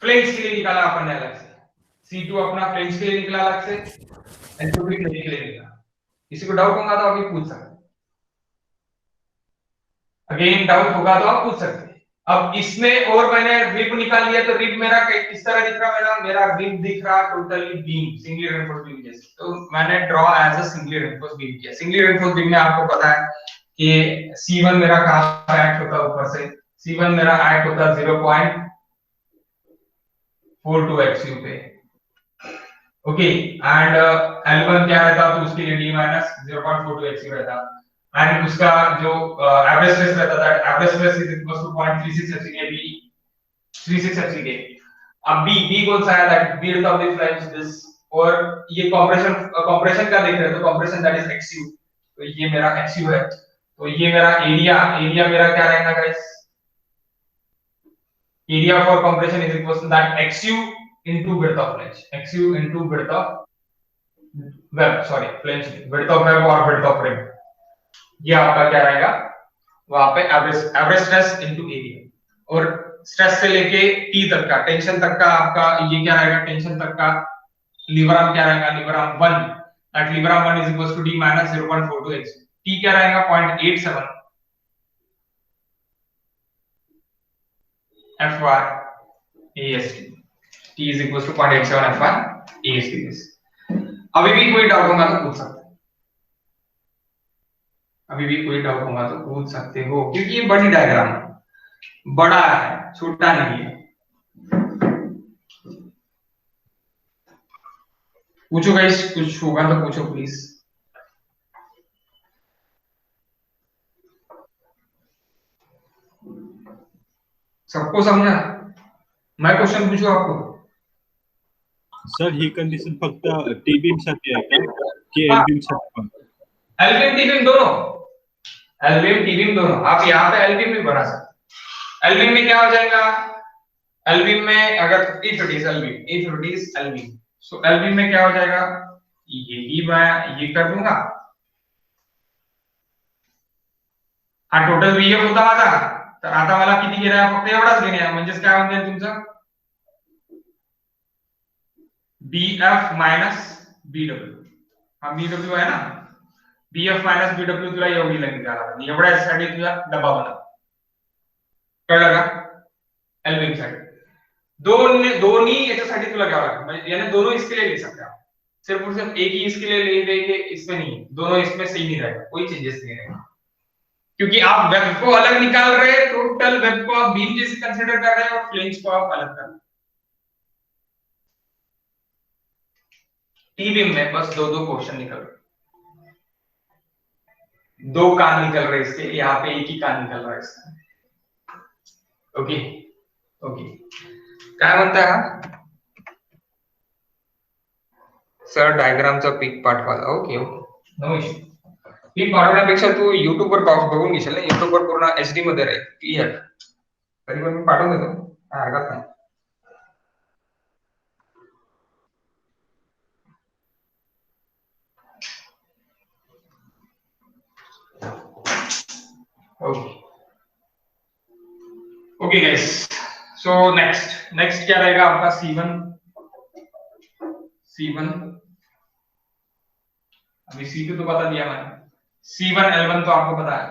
फ्लेंज के लिए निकाला अपन ने अलग से, C2 अपना फ्लेंज के लिए निकला अलग से, L2 भी फ्लेंज के लिए निकाला। किसी को डाउट होगा तो अभी पूछ सकते, अगेन डाउट होगा तो आप पूछ सकते। अब इसमें और मैंने रिब निकाल लिया, तो रिब मेरा किस तरह दिख रहा? मेरा रिब दिख रहा totally beam, singly reinforce beam जैसे, तो मैंने draw as a singly reinforce beam किया। सिंगली रेनफोर्स बीम में आपको पता है कि C1 मेरा कहां एक्ट होता है? ऊपर से C1 मेरा एक्ट होता है 0.42 XU पे, ओके, एंड L1 क्या रहता? तो उसके लिए D minus 0.42 XU रहता, एंड उसका जो एवरेज स्ट्रेस रहता था, average stress is equal to 0.36 FCK, B 36 FCK। अब B कौन सा है? That width of the flange this, और ये कंप्रेशन का देख रहे हो, तो कंप्रेशन दैट इज XU, तो ये मेरा XU है, तो ये मेरा एरिया मेरा क्या रहेगा guys? Area for compression is equal to that XU into width of flange, XU into width of web, sorry flange, width of web और width of rim, ये आपका क्या रहेगा? वहां पे एवरेज स्ट्रेस इनटू एरिया, और स्ट्रेस से लेके T तक का, टेंशन तक का आपका ये क्या रहेगा? टेंशन तक का लीवर आर्म क्या रहेगा? Lever arm 1, that lever arm 1 is equal to D minus 0.42 x। T क्या रहेगा? 0.87 FY AST, T is equal to 0.87 FY AST। अभी भी कोई डाउट होगा तो पूछ सकते, क्योंकि ये बड़ी डायग्राम है, बड़ा है, छोटा नहीं है। पूछो गाइस, कुछ होगा तो पूछो प्लीज। सबको समझा? मैं क्वेश्चन पूछूं आपको?
सर ही कंडिशन फक्त टी बीम साठी आहे का की एल बीम साठी पण?
एल बीम टी बीम दोनों, एल बीम टी बीम दोनों। आप यहाँ पे एल बीम भी बना सकते। एल बीम में क्या हो जाएगा? एल बीम में अगर if it is L beam, so L beam में क्या हो जाएगा? ये भी मैं ये कर दूंगा, हा टोटल VF होता माझा, तर आता मला किती घेणार आहे? फक्त एवढाच घेणे आहे, म्हणजे काय होईल तुमचं? BF minus BW, हा BW आहे ना, BF minus BW तुला एवढी लेंथ घ्यायला, एवढ्यासाठी तुझा डबा बना, कळलं का? एल बीम साठी दोन्ही याच्यासाठी तुला घ्यावं लागेल, म्हणजे याने दोनों इसके लिए ले सकते हैं, सिर्फ और सिर्फ एक ही इसके लिए ले देंगे, इसमें नहीं, दोनों इसमें सही नहीं रहेगा, कोई चेंजेस नहीं रहेगा, क्योंकि आप वेब को अलग निकाल रहे हैं, टोटल वेब को आप बीम जैसे कंसीडर कर रहे हैं और फ्लेंज को आप अलग कर रहे हैं। टी बीम में बस दो क्वेश्चन निकल रहे, दो कान निकल रहे इसके, यहाँ पे एक ही कान निकल रहा है इसका। ओके, काय म्हणताय हा? सर डायग्रामचा पीक पाठवा. Okay okay no issue. Pic पाठवण्यापेक्षा तू YouTube वर बघून घेशील ना. YouTube वर पूर्ण HD मध्ये राहील क्लिअर. तरी पण मी पाठवून देतो, काय हरकत नाही. ओके गाइस, सो नेक्स्ट क्या रहेगा आपका C1. अभी C2 तो बता दिया मैंने. C1 L1 तो आपको पता है.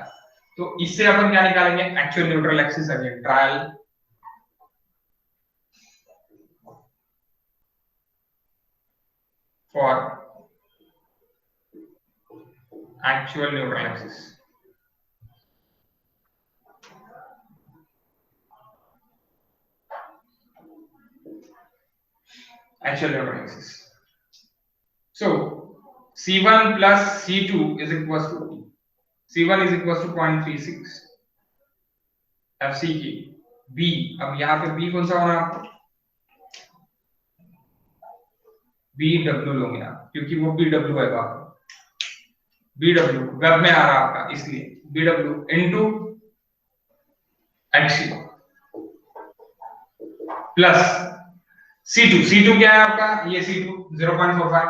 तो इससे अपन क्या निकालेंगे, actual neutral axis again trial for actual neutral axis. Actual neutral axis. So C1 plus C2 is equals to C1 is equals to 0.36 FCK B. अब यहाँ पे B कौन सा होना है आपको, BW लोगे आप, क्योंकि वो BW है आपका. BW वेब में आ रहा है आपका, इसलिए BW into XC plus C2 क्या है आपका, ये C2 0.45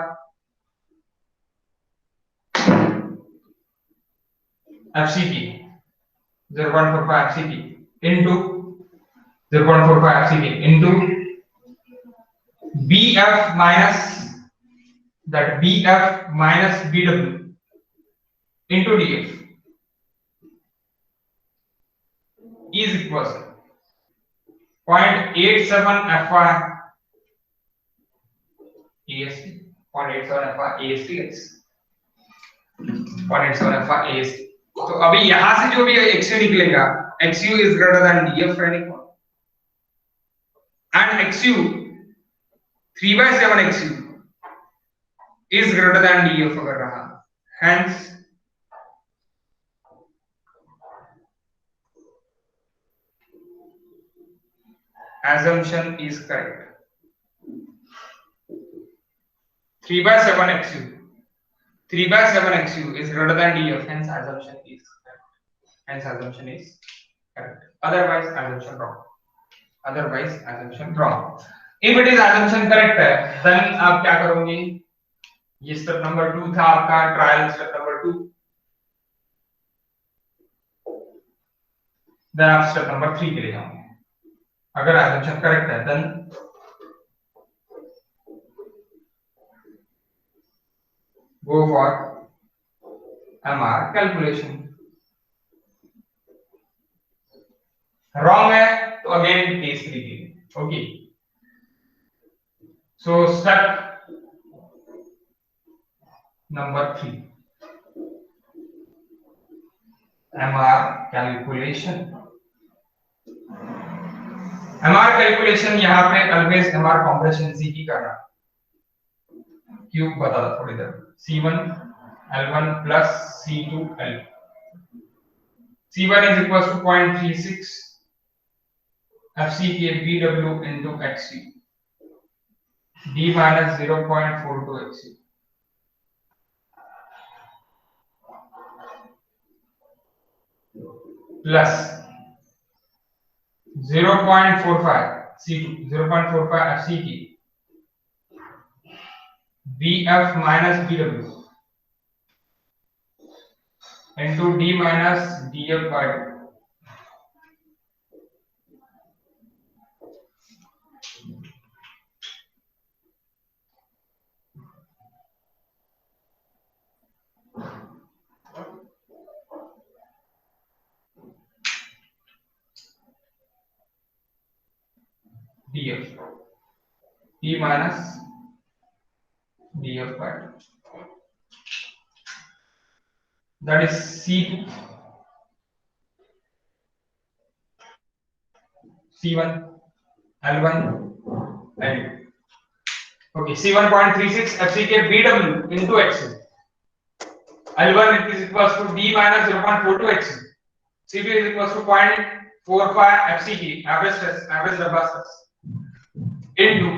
FCK 0.45 FCK into 0.45 FCK into BF minus BW into DF is equals to 0.87 FY AST, 0.87 FY AST guys, 0.87 FY AST. तो अभी यहां से जो भी XU निकलेगा, XU is greater than DF for any point, and XU 3/7 XU is greater than DF अगर रहा, hence assumption is correct. 3/7 XU is greater than DF, hence assumption is correct. Otherwise assumption wrong. If it is assumption correct है, then आप क्या करोगे, ये step number 2 था आपका, trial step number 2, then आप स्टेप नंबर 3 के लिए जाओगे. अगर assumption correct है, then go for MR calculation. Wrong है तो again case 3 के लिए. Okay, so step number 3, MR calculation. MR calculation यहाँ पे always MR कॉम्प्रेशन C की करना. क्यों बता दो थोड़ी देर. C1 L1 plus C2 L. C1 is equals to 0.36 FCK BW into XC D minus 0.42 XC plus 0.45 C2 0.45 FCK BF minus BW into D minus DF by 2. DF D minus DF by 2. That is C2 C1 L1 L2. Okay, C1.36 FCK BW into XC. L1 is equals to D minus 0.42 XC. C2 is equals to 0.45 FCK average stress, average double stress into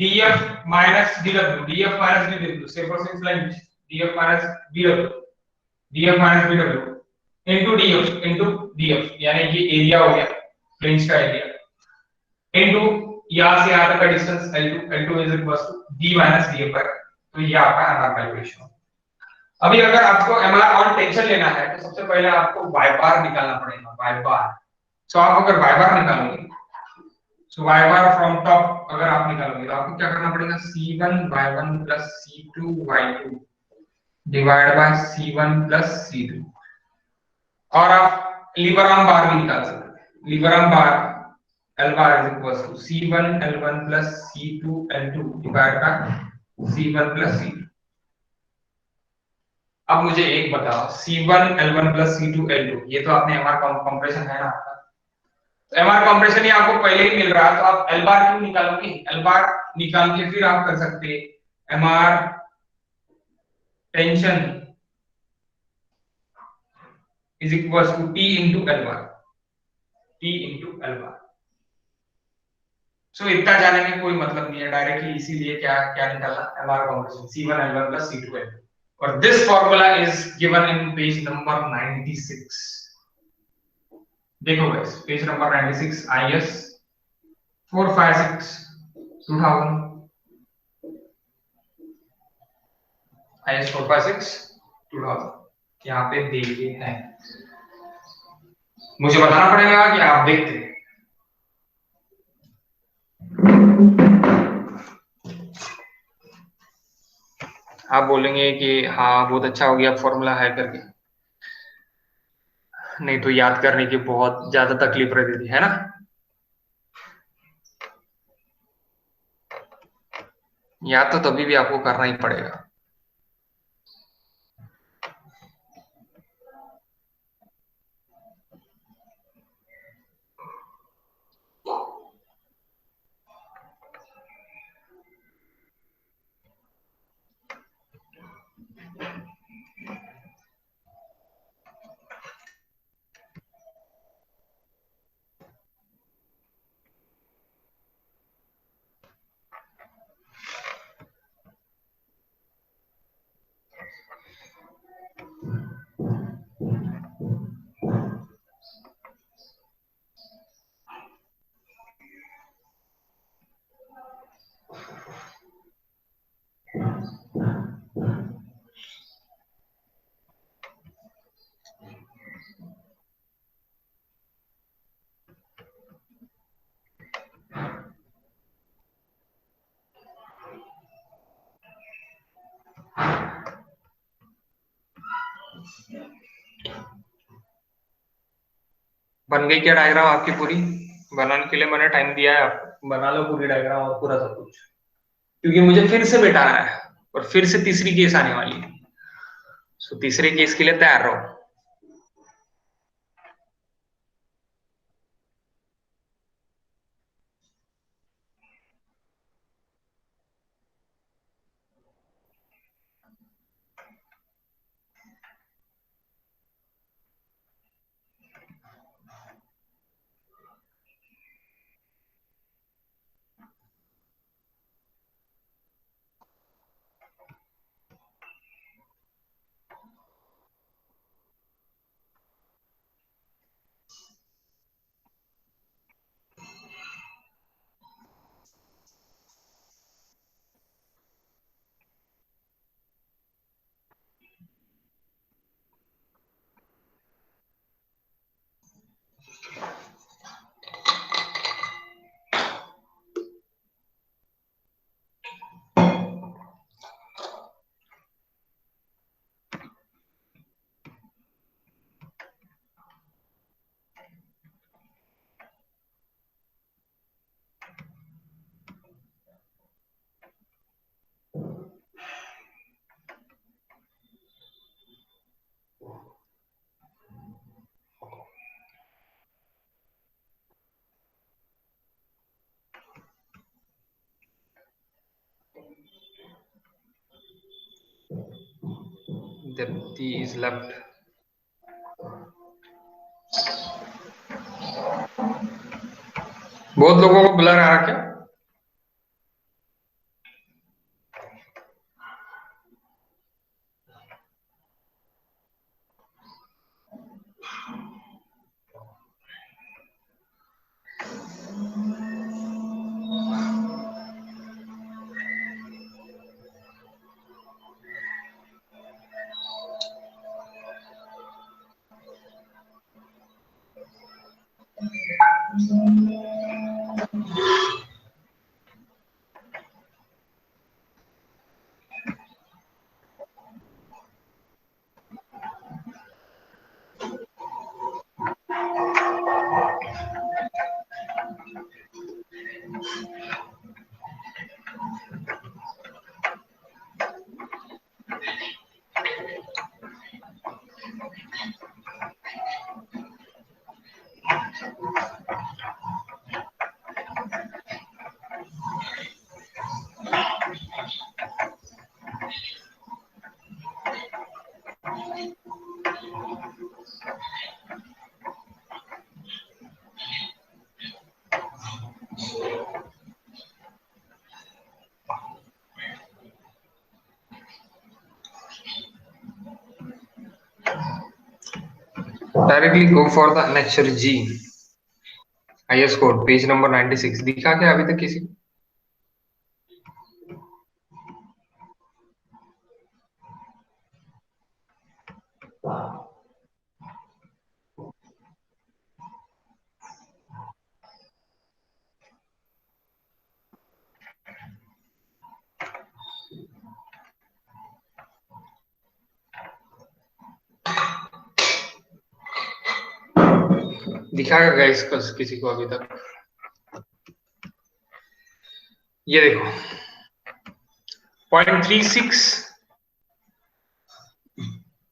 df minus dw, df minus dw, say for since line df minus dw, df minus dw into df यानी ये area हो गया fringe का area into यहां से यहां तक का distance L2 is equal to d minus df है, तो ये आपका एमआर कैलकुलेशन। अभी अगर आपको एमआर ऑन टेंशन लेना है तो सबसे पहले आपको y बार निकालना पड़ेगा, y बार। सो आप अगर y बार निकालोगे, सो y बार फ्रॉम टॉप अगर आप निकालोगे तो आपको क्या करना पड़ेगा, c1 y1 plus c2 y2 divide by c1 plus c2। और आप लीबरॉन बार भी निकाल सकते हैं, लीबरॉन बार L bar is equals to C1 L1 plus C2 L2 divided by C1 plus C2। अब मुझे एक बताओ, C1 L1 plus C2 L2 ये तो आपने MR कंप्रेशन है ना आपका, तो MR कंप्रेशन ही आपको पहले ही मिल रहा है, तो आप L bar क्यों निकालोगे? L bar निकाल के फिर आप कर सकते हैं MR tension is equals to T into L bar, T into L bar। सो इतना जाने में कोई मतलब नहीं है, डायरेक्टली इसीलिए क्या क्या निकालना, MR compression C1 L1 plus C2 L2। और this formula is given in page number 96। देखो guys, page number 96 IS 456 2000, IS 456 2000 यहाँ पे दिए हैं। मुझे बताना पड़ेगा कि आप देखते हैं। आप बोलेंगे कि हाँ बहुत अच्छा हो गया फॉर्मूला है करके, नहीं तो याद करने की बहुत ज्यादा तकलीफ रहती थी, है ना। याद तो तभी भी आपको करना ही पड़ेगा। बन गई क्या डायग्राम आपकी पूरी? बनाने के लिए मैंने टाइम दिया है आपको, बना लो पूरी डायग्राम और पूरा सब कुछ, क्योंकि मुझे फिर से बैठाना है और फिर से तीसरी केस आने वाली है। सो तीसरे केस के लिए तैयार रहो। Depthi is left. बहुत लोगों को ब्लर आ रहा क्या? Directly go for the annexure G. IS code page number 96 दिखा क्या अभी तक किसी को? दिखाएगा गाइस किसी को अभी तक? ये देखो 0.36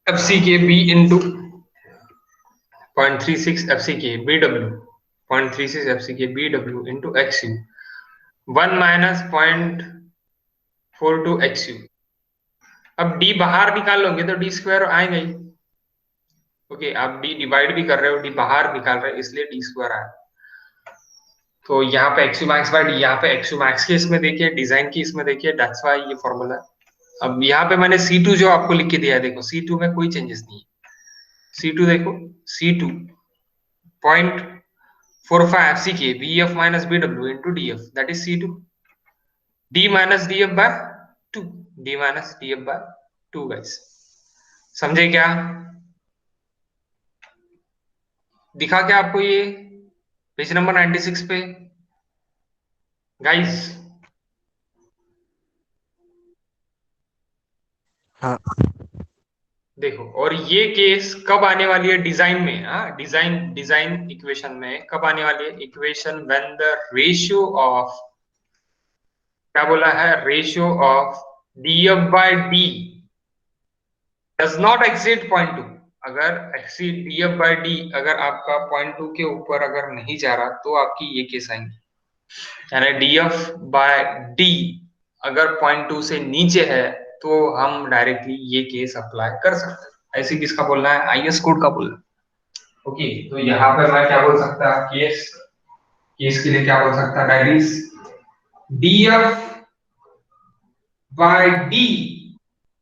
FCK B into 0.36 FCK BW 0.36 FCK BW into XU 1 minus 0.42 XU। अब D बाहर निकाल लोगे तो D स्क्वायर आएगा ही। ओके, आप D डिवाइड भी कर रहे हो, D बाहर निकाल रहे हो, इसलिए D स्क्वायर आया। तो यहाँ पे XU max बाय D, यहाँ पे XU max की इसमें देखिए, डिजाइन की इसमें देखिए, दैट्स व्हाई ये फॉर्मूला। अब यहाँ पे मैंने C2 जो आपको लिख के दिया है, देखो C2 में कोई चेंजेस नहीं है। C2 देखो, C2 0.45 FCK BF minus BW into DF, that is C2 D minus DF by 2, D minus DF by 2 guys, समझे क्या? दिखा क्या आपको ये पेज नंबर 96 पे गाइस?
हाँ
देखो, और ये केस कब आने वाली है डिजाइन में? डिजाइन इक्वेशन में कब आने वाली है equation? When the ratio of, क्या बोला है, ratio of DF by D does not exceed 0.2। अगर एक्सीड DF by D, अगर आपका 0.2 के ऊपर अगर नहीं जा रहा तो आपकी ये केस आएंगी। यानी DF by D अगर 0.2 से नीचे है तो हम डायरेक्टली ये केस अप्लाई कर सकते हैं। ऐसे किसका बोलना है? IS कोड का बोलना है। ओके, तो यहाँ पे मैं क्या बोल सकता, केस के लिए क्या बोल सकता, that is DF by D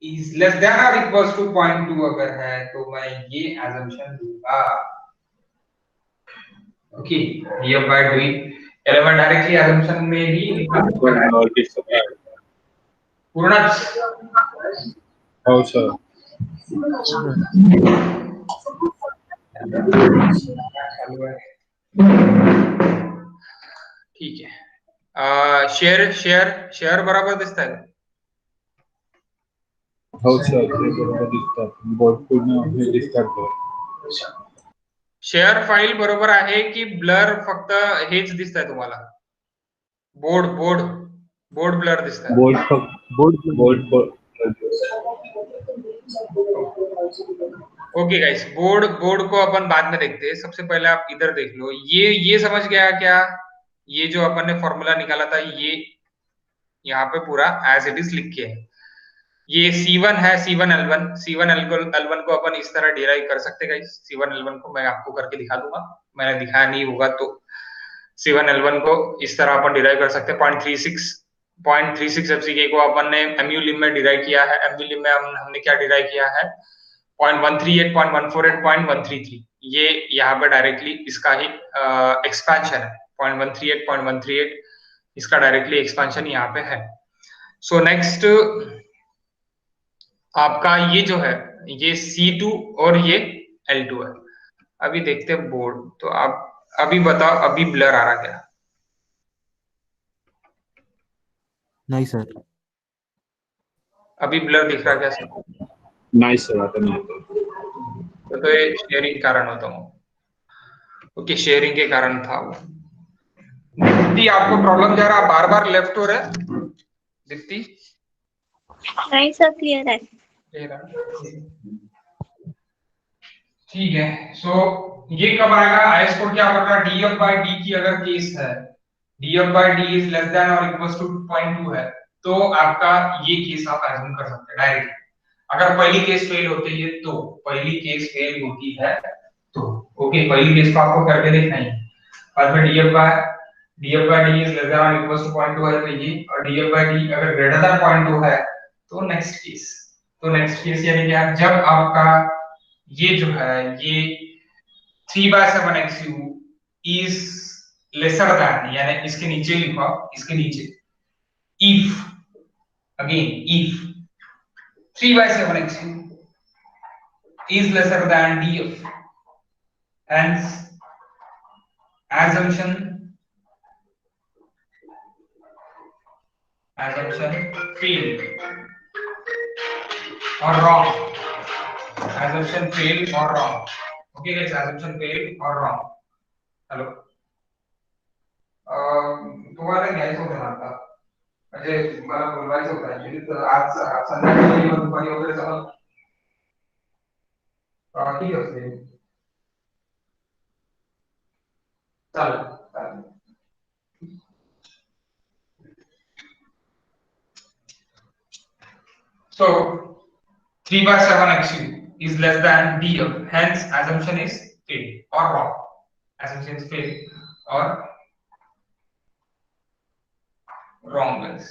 is less than or equals to 0.2 अगर है तो मैं ये assumption दूंगा। Okay, DF by D element directly assumption में ही लिखा पूर्ण।
हो सर।
ठीक है, शेअर बरोबर दिसतंय?
हो सर, ते बरोबर दिसतात, बोर्ड पूर्ण हे दिसतात।
शेअर फाईल बरोबर आहे की ब्लर फक्त हेच दिसतंय तुम्हाला? बोर्ड ब्लर दिसतंय?
बोर्ड
ओके गाइस, बोर्ड को अपन बाद में देखते हैं। सबसे पहले आप इधर देख लो, ये समझ गया क्या? ये जो अपन ने फॉर्मूला निकाला था, ये यहाँ पे पूरा एज इट इज लिख के है। ये C1 है, C1L1 को अपन इस तरह डिराइव कर सकते हैं गाइस। C1L1 को मैं आपको करके दिखा दूंगा, मैंने दिखाया नहीं होगा तो C1L1 को इस तरह अपन डिराइव कर सकते हैं। 0.36 FCK को अपन ने MU लिम में डिराइव किया है। MU लिम में हमने क्या डिराइव किया है? 0.138, 0.148, 0.133। ये यहाँ पे डायरेक्टली इसका ही एक्सपेंशन है। 0.138, 0.138 इसका डायरेक्टली एक्सपेंशन यहाँ पे है। सो नेक्स्ट आपका ये जो है, ये C2 और ये L2 है। अभी देखते हैं बोर्ड, तो आप अभी बताओ, अभी ब्लर आ रहा क्या?
नहीं सर।
अभी ब्लर दिख रहा क्या सर?
नाही सर, आता नाही येत.
तो ये शेयरिंग कारण होता हूँ। ओके, शेयरिंग के कारण था वो। दीप्ति, आपको प्रॉब्लम जा रहा बार बार लेफ्ट हो रहा है? दीप्ति
नहीं सर, क्लियर है।
ठीक है। सो ये कब आएगा? आईएस कोड क्या बोल रहा है? डीएफ बाय डी की अगर केस है, DF by D is less than और इक्वल्स टू 0.2 है, तो आपका ये केस आप एज्यूम कर सकते हैं डायरेक्ट। अगर पहली केस फेल होती है तो, पहली केस फेल होती है तो, ओके, पहली केस को आपको करके देखना है। बाद में DF by D is less than और इक्वल्स टू 0.2 है तो ये, और डीएफ बाय डी अगर ग्रेटर देन 0.2 है तो नेक्स्ट केस। तो नेक्स्ट केस यानी क्या? जब आपका ये जो है ये 3/7 XU इज लेसर दैन, यानी इसके नीचे लिखा, इसके नीचे if, again if 3/7 XU is lesser than DF, hence assumption fail or wrong, assumption fail or wrong. Okay guys, assumption fail or wrong. Hello, तुम्हाला घ्यायचं होतं ना आता, म्हणजे मला बोलवायचं होतं ऍक्च्युली, तर आज संध्याकाळी किंवा दुपारी वगैरे जमल? ठीक असते, चालेल चालेल. So 3/7 XU is less than DF, hence assumption is fail or wrong. Assumption is fail or wrong guys.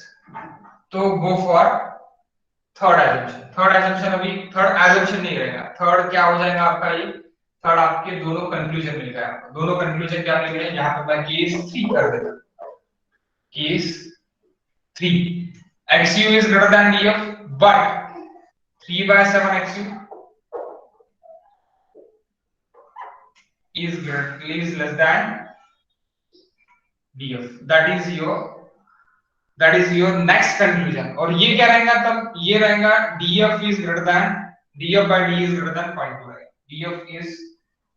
तो go for third assumption. Third assumption अभी थर्ड assumption नहीं रहेगा, थर्ड क्या हो जाएगा आपका? ये थर्ड आपके दोनों कंक्लूजन मिल गया आपको। दोनों कंक्लूजन क्या मिल गए? यहाँ पे मैं केस 3 कर देता, case 3 XU is greater than DF but 3/7 XU is less than DF. That is your next conclusion. और ये क्या रहेगा तब? ये रहेगा DF is greater than, DF by D is greater than 0.2 रहेगा।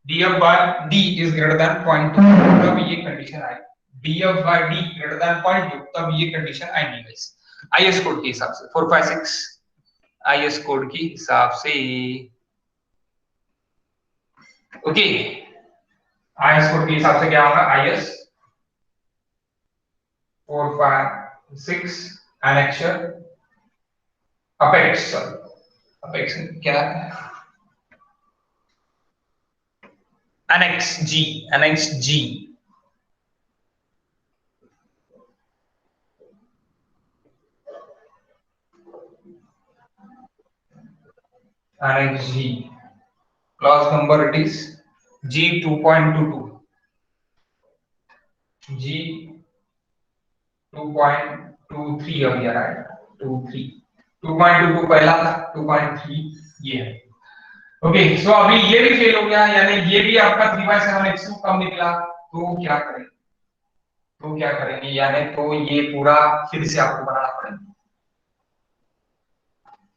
DF by D is greater than 0.2, तब ये कंडीशन आएगी। DF by D greater than 0.2, तब ये कंडीशन आएगी गाइस। आईएस कोड के हिसाब से 456 आईएस कोड के हिसाब से, ओके, आईएस कोड के हिसाब से क्या होगा? आईएस 456 एनेक्चर अपेक्स क्या है? Annex ji, annex ji Annex G, clause number it is G 2.22, G 2.23 अभी आ रहा है, 2.22 पहला था, 2.3 ये है। ओके, सो अभी ये भी फेल हो गया, यानी ये भी आपका 3/7 XU कम निकला, तो क्या करेंगे? यानी तो ये पूरा फिर से आपको बनाना पड़ेगा।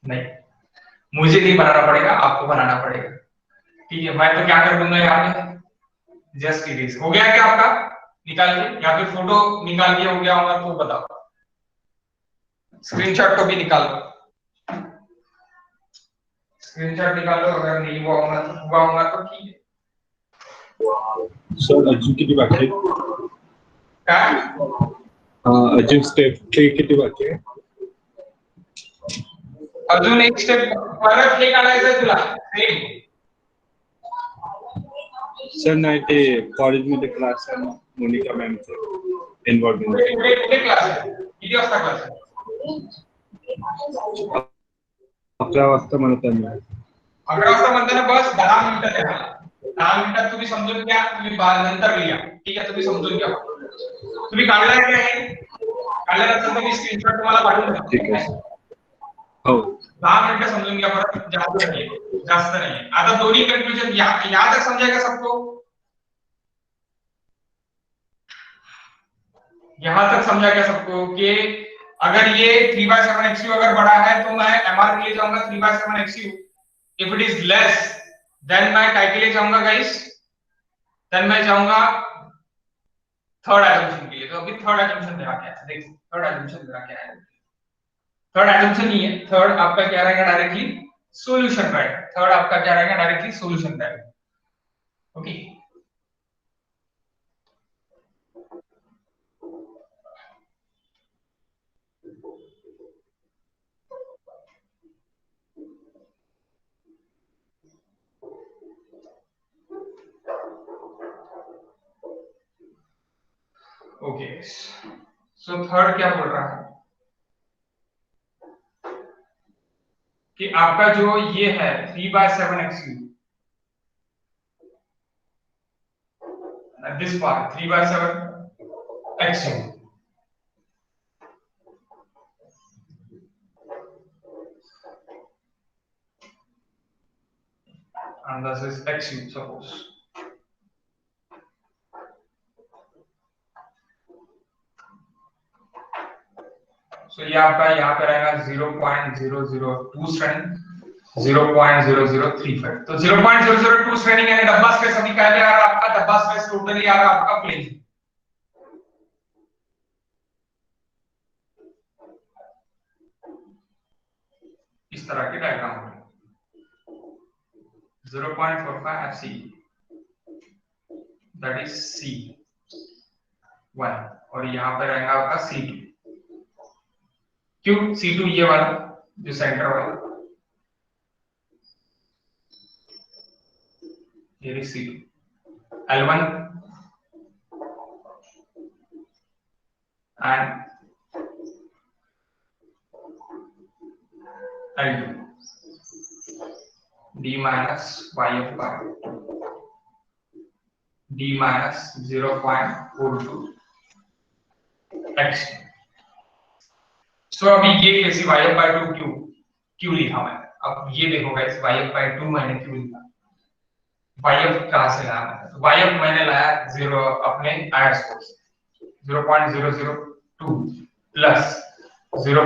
नहीं, मुझे नहीं बनाना पड़ेगा, आपको बनाना पड़ेगा। ठीक है, मैं तो क्या कर दूंगा यहाँ पे, जस्ट इरेज। हो गया क्या आपका? निकाल के, या फिर फोटो निकाल के हो गया होगा तो बताओ, स्क्रीनशॉट को भी निकाल लो, स्क्रीनशॉट निकाल लो। अगर नहीं हुआ होगा तो ठीक है।
सर अजून किती बाकी आहे?
काय?
अजून स्टेप किती बाकी आहे?
अजून एक स्टेप परत हे काढायचं तुला सेम।
सर नाही, ते कॉलेजमध्ये क्लास आहे मोनिका मॅमचा एन्व्हायरमेंट।
कुठे क्लास आहे? किती वाजता क्लास आहे?
11 वाजता म्हणत आहे मी।
11 वाजता म्हणताना बस 10 मिनिटं द्या मला। 10 मिनिटात तुम्ही समजून घ्या, तुम्ही नंतर लिहा, ठीक आहे? तुम्ही समजून घ्या, तुम्ही काढलाय का हे? काढल्यानंतर मी स्क्रीनशॉट तुम्हाला पाठवून देतो,
ठीक आहे हो।
10 मिनिटं समजून घ्या, परत जास्त नाही। आता दोन्ही कंक्लूजन याद तक समझाएगा सबको? यहां तक समझा क्या सबको कि अगर ये 3/7 XU अगर बड़ा है तो मैं MR के लिए जाऊंगा 3/7 XU। If it is less then मैं काय के लिए जाऊंगा गाइस, देन मैं जाऊंगा थर्ड एजम्पशन के लिए। तो अभी थर्ड एजम्पशन मेरा क्या है, देखो थर्ड एजम्पशन मेरा क्या है। थर्ड एजम्पशन नहीं है, थर्ड आपका क्या रहेगा डायरेक्टली सॉल्यूशन रहेगा। थर्ड आपका क्या रहेगा डायरेक्टली सॉल्यूशन रहेगा। ओके ओके सो थर्ड क्या बोल रहा है कि आपका जो ये है 3/7 XU, this part 3/7 XU, and this is XU suppose. So ये आपका यहाँ पे रहेगा 0.002 स्ट्रेनिंग, 0.0035। तो 0.002 स्ट्रेनिंग यानी डब्बा स्ट्रेस अभी क्या आ रहा है आपका, डब्बा स्ट्रेस टोटली आ रहा है आपका प्लेन। इस तरह के डायग्राम होंगे 0.45 FC, दैट इज C1 और यहाँ पे रहेगा आपका C2। क्यों C2? ये वाला जो सेंटर वाला, ये C2, L1 and L2, D minus YF by D minus 0.42 X। So अभी ये कैसी YF by 2 क्यों लिखा मैंने? अब ये देखो गाइस, YF by 2 मैंने क्यों लिखा? YF कहां से लाया मैंने? तो YF मैंने लाया जीरो अपने आयर्स को 0.002 plus 0.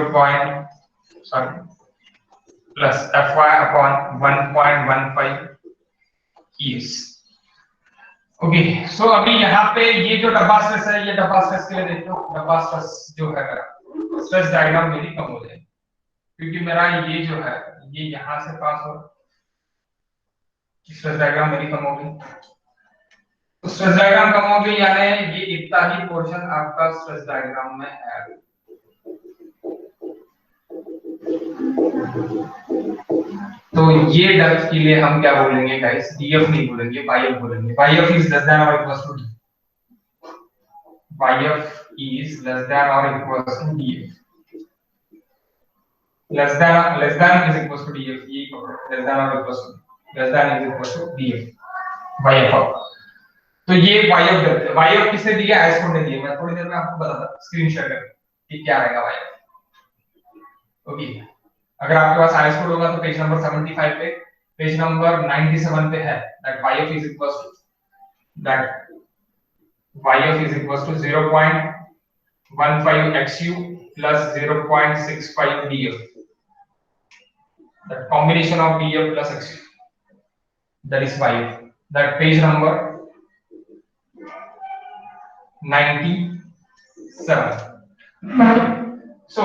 Plus Fy upon 1.15 ES। Okay so अभी यहाँ पे ये जो डब्बा स्ट्रेस है, ये डब्बा स्ट्रेस के लिए देखो, डब्बा स्ट्रेस जो है मेरा स्ट्रेस डायग्राम मेरी कम हो जाएगी क्योंकि मेरा ये जो है ये यहां से पास हो, स्ट्रेस डायग्राम मेरी कम हो गई। तो स्ट्रेस डायग्राम कम हो गई यानी ये इतना ही पोर्शन आपका स्ट्रेस डायग्राम में है। तो ये डेप्थ के लिए हम क्या बोलेंगे गाइस, df नहीं बोलेंगे, yf बोलेंगे। yf is less than or equals to d, yf is less than or equals to df, less than is equals to df, ये less than or equals to, less than is equals to df yf। तो ये yf depth है। yf किसने दिया? आइसकोड ने दिया। मैं थोड़ी देर में आपको बताता, स्क्रीन शेयर करके कि क्या रहेगा yf। ओके अगर आपके पास आईएस कोड होगा तो पेज नंबर 75 पे, पेज नंबर 97 पे है that YF is equals to 0.15 XU plus 0.65 DF, that combination of DF plus XU, that is YF, that page number 97। so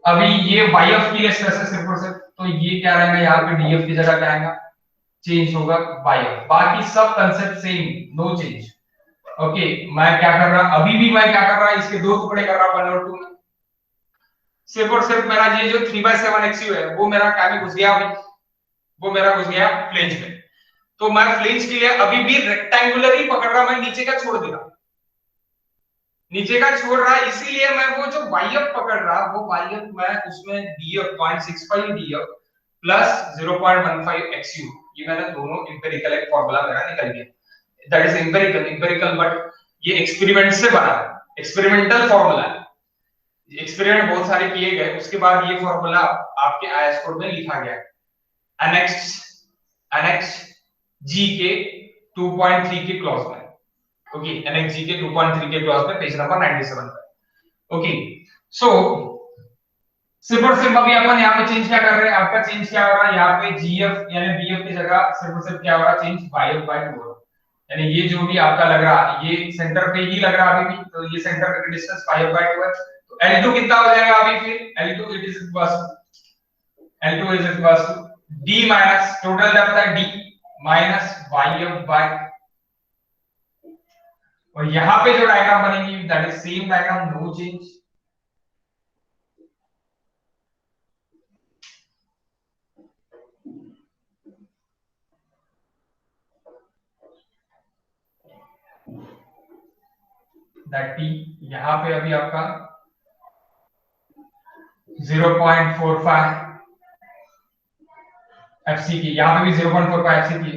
अभी ये YF की स्ट्रेस है सिर्फ और सिर्फ, तो ये क्या रहेगा यहाँ पे DF की जगह क्या आएगा, चेंज होगा YF, बाकी सब concept same, no change. Okay मैं क्या कर रहा, अभी भी मैं क्या कर रहा, इसके दो टुकड़े कर रहा 1 और 2 में। सिर्फ और सिर्फ मेरा ये जो 3/7 XU है वो मेरा क्या में घुस गया, अभी वो मेरा घुस गया फ्लेंज में। तो मैं फ्लेंज के लिए अभी भी रेक्टेंगुलर ही पकड़ रहा, मैं नीचे का छोड़ दे रहा, नीचे का छोड़ रहा, इसीलिए मैं वो जो YF पकड़ रहा वो YF मैं उसमें DF 0.65 DF प्लस 0.15 XU, ये मैंने दोनों एम्पिरिकल एक फार्मूला मेरा निकल गया, दैट इज एम्पिरिकल बट ये एक्सपेरिमेंट से बना है, एक्सपेरिमेंटल फार्मूला है। एक्सपेरिमेंट बहुत सारे किए गए, उसके बाद ये फार्मूला आपके आईएस कोड में लिखा गया है एनेक्स G के 2.3 के क्लॉज में। ओके एनेक्स G के 2.3 के क्लॉज में पेज नंबर 97 पे। ओके, सो सिर्फ और सिर्फ अभी अपन यहाँ पे चेंज क्या कर रहे हैं, आपका चेंज क्या हो रहा है यहाँ पे GF यानी BF की जगह सिर्फ और सिर्फ क्या हो रहा है, चेंज YF by 2 हो रहा है। यानी ये जो भी आपका लग रहा है ये सेंटर पे ही लग रहा है अभी भी, तो ये सेंटर का डिस्टेंस YF by 2 है। तो L2 कितना हो जाएगा अभी फिर, L2 it is equals to D minus total depth है D माइनस YF by, और यहाँ पे जो डायग्राम बनेगी that is same diagram, no change. That T यहाँ पे अभी आपका 0.45 FC की, यहाँ पे भी 0.45 FC की,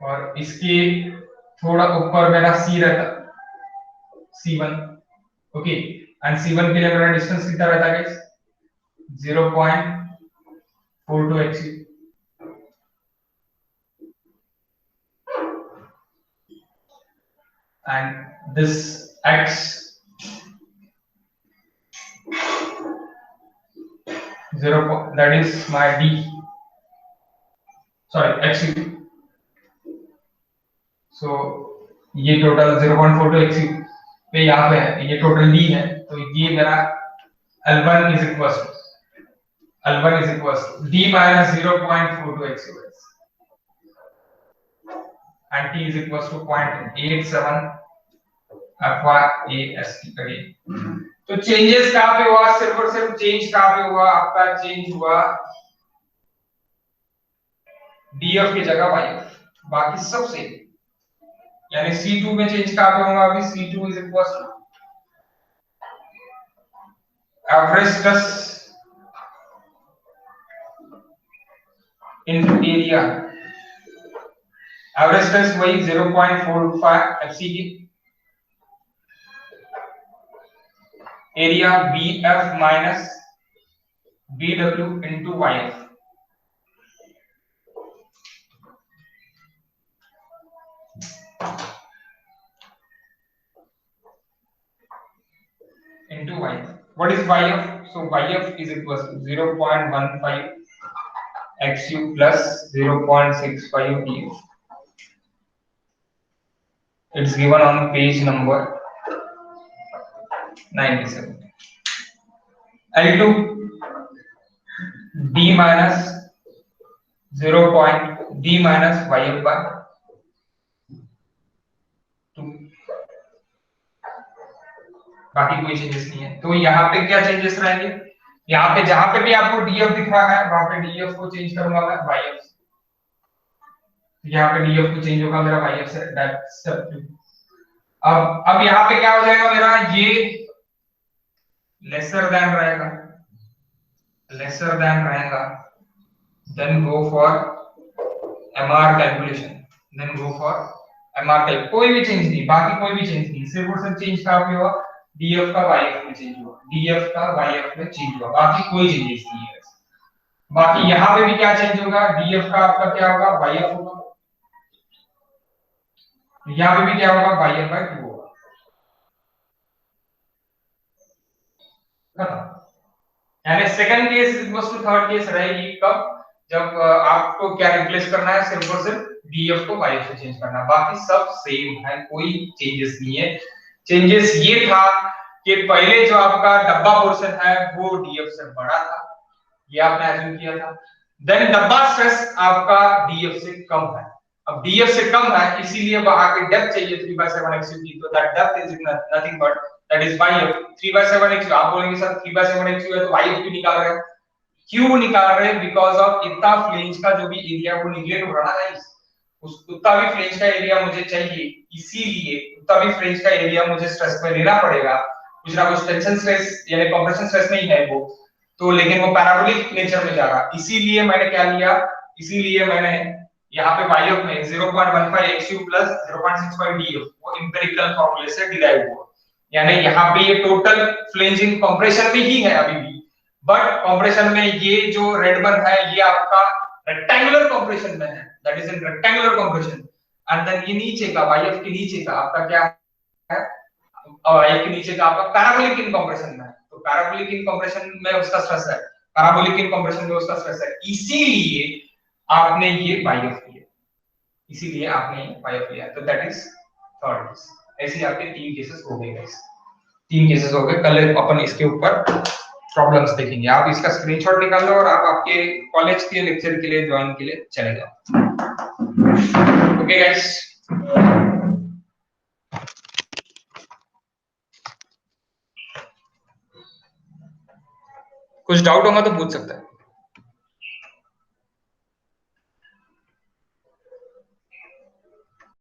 और इसके थोड़ा ऊपर मेरा C रहता C1, ओके, एंड C1 के लिए मेरा डिस्टेंस कितना रहता है guys, 0.42 FC, and this X 0, that is my D, sorry XU, so ये टोटल 0.42 XU पे यहाँ पे है, ये टोटल D है, तो ये मेरा L1 is equals to D minus 0.42 XU and T is equals to 0.87 FYAST again। तो चेंजेस कहाँ पे हुआ, सिर्फ और सिर्फ चेंज कहाँ पे हुआ, आपका चेंज हुआ DF की जगह YF, बाकी सब सेम। यानी C2 में चेंज कहाँ पे होगा अभी, C2 is equals to average stress into area, average stress वही 0.45 FC की, area BF minus BW into YF, into YF. What is YF? So YF is equals to 0.15 XU plus 0.65 DF. It's given on page number 97. L2 D minus 0.D minus YF by 2. बाकी कोई changes नहीं है। तो यहाँ पे क्या changes रहेंगे, यहाँ पे जहां पे भी आपको DF दिख रहा है वहां पे DF को चेंज करूंगा मैं YF से, यहाँ पे DF को चेंज होगा मेरा YF से, दैट्स स्टेप 2। अब यहाँ पे क्या हो जाएगा मेरा, ये लेसर देन रहेगा, then go for MR calculation, कोई भी चेंज नहीं, बाकी कोई भी चेंज नहीं, सिर्फ और सिर्फ चेंज कहाँ पे हुआ, DF का YF में चेंज हुआ, बाकी कोई चेंजेस नहीं है। बाकी यहाँ पे भी क्या चेंज होगा, DF का आपका क्या होगा, YF होगा, यहाँ पे भी क्या होगा, YF by 2 होगा, यानी second case equals to third case रहेगी कब, जब आपको क्या रिप्लेस करना है, सिर्फ और सिर्फ DF को YF से चेंज करना, बाकी सब सेम है, कोई चेंजेस नहीं है। चेंजेस ये था कि पहले जो आपका डब्बा पोर्शन है वो DF से बड़ा था, ये आपने एज्यूम किया था, देन डब्बा स्ट्रेस आपका DF से कम है, अब DF से कम है इसीलिए वहां की डेप्थ चाहिए 3/7 XU की, तो that depth is nothing but that is YF 3/7 XU। आप बोलेंगे सर 3/7 XU है तो YF क्यों निकाल रहे हैं, क्यों निकाल रहे हैं, बिकॉज ऑफ इतना फ्लेंज का जो भी एरिया वो निगलेक्ट हो रहा है, उतना भी फ्लेंज का एरिया मुझे चाहिए, इसीलिए उतना भी फ्लेंज का एरिया मुझे स्ट्रेस पे लेना पड़ेगा, कुछ ना कुछ टेंशन स्ट्रेस यानी कंप्रेशन स्ट्रेस नहीं है वो तो, लेकिन वो पैराबोलिक नेचर में जा रहा, इसीलिए मैंने क्या लिया, इसीलिए मैंने यहाँ पे YF में 0.15 XU plus 0.65 DF वो एम्पिरिकल फॉर्मूले से डिराइव हुआ, यानी यहाँ पे ये टोटल फ्लेंजिंग कंप्रेशन में ही है अभी भी, बट कंप्रेशन में ये जो रेड बन है ये आपका रेक्टेंगुलर कंप्रेशन में है, that is in rectangular compression, and then ये नीचे का YF के नीचे का आपका क्या है, और एक नीचे का आपका पैराबोलिक इनकम्प्रेशन में है, तो पैराबोलिक इनकम्प्रेशन में उसका स्ट्रेस है, पैराबोलिक इनकम्प्रेशन में उसका स्ट्रेस है, इसीलिए आपने ये YF लिया, इसीलिए आपने ये YF लिया, तो दैट इज थर्ड केस। ऐसे आपके 3 केसेस हो गए गाइस, 3 केसेस हो गए। कल अपन इसके ऊपर प्रॉब्लम्स देखेंगे, आप इसका स्क्रीनशॉट निकाल लो और आप आपके कॉलेज के लेक्चर के लिए ज्वाइन के लिए चले जाओ। ओके गाइस, कुछ डाउट होगा तो पूछ सकते हैं।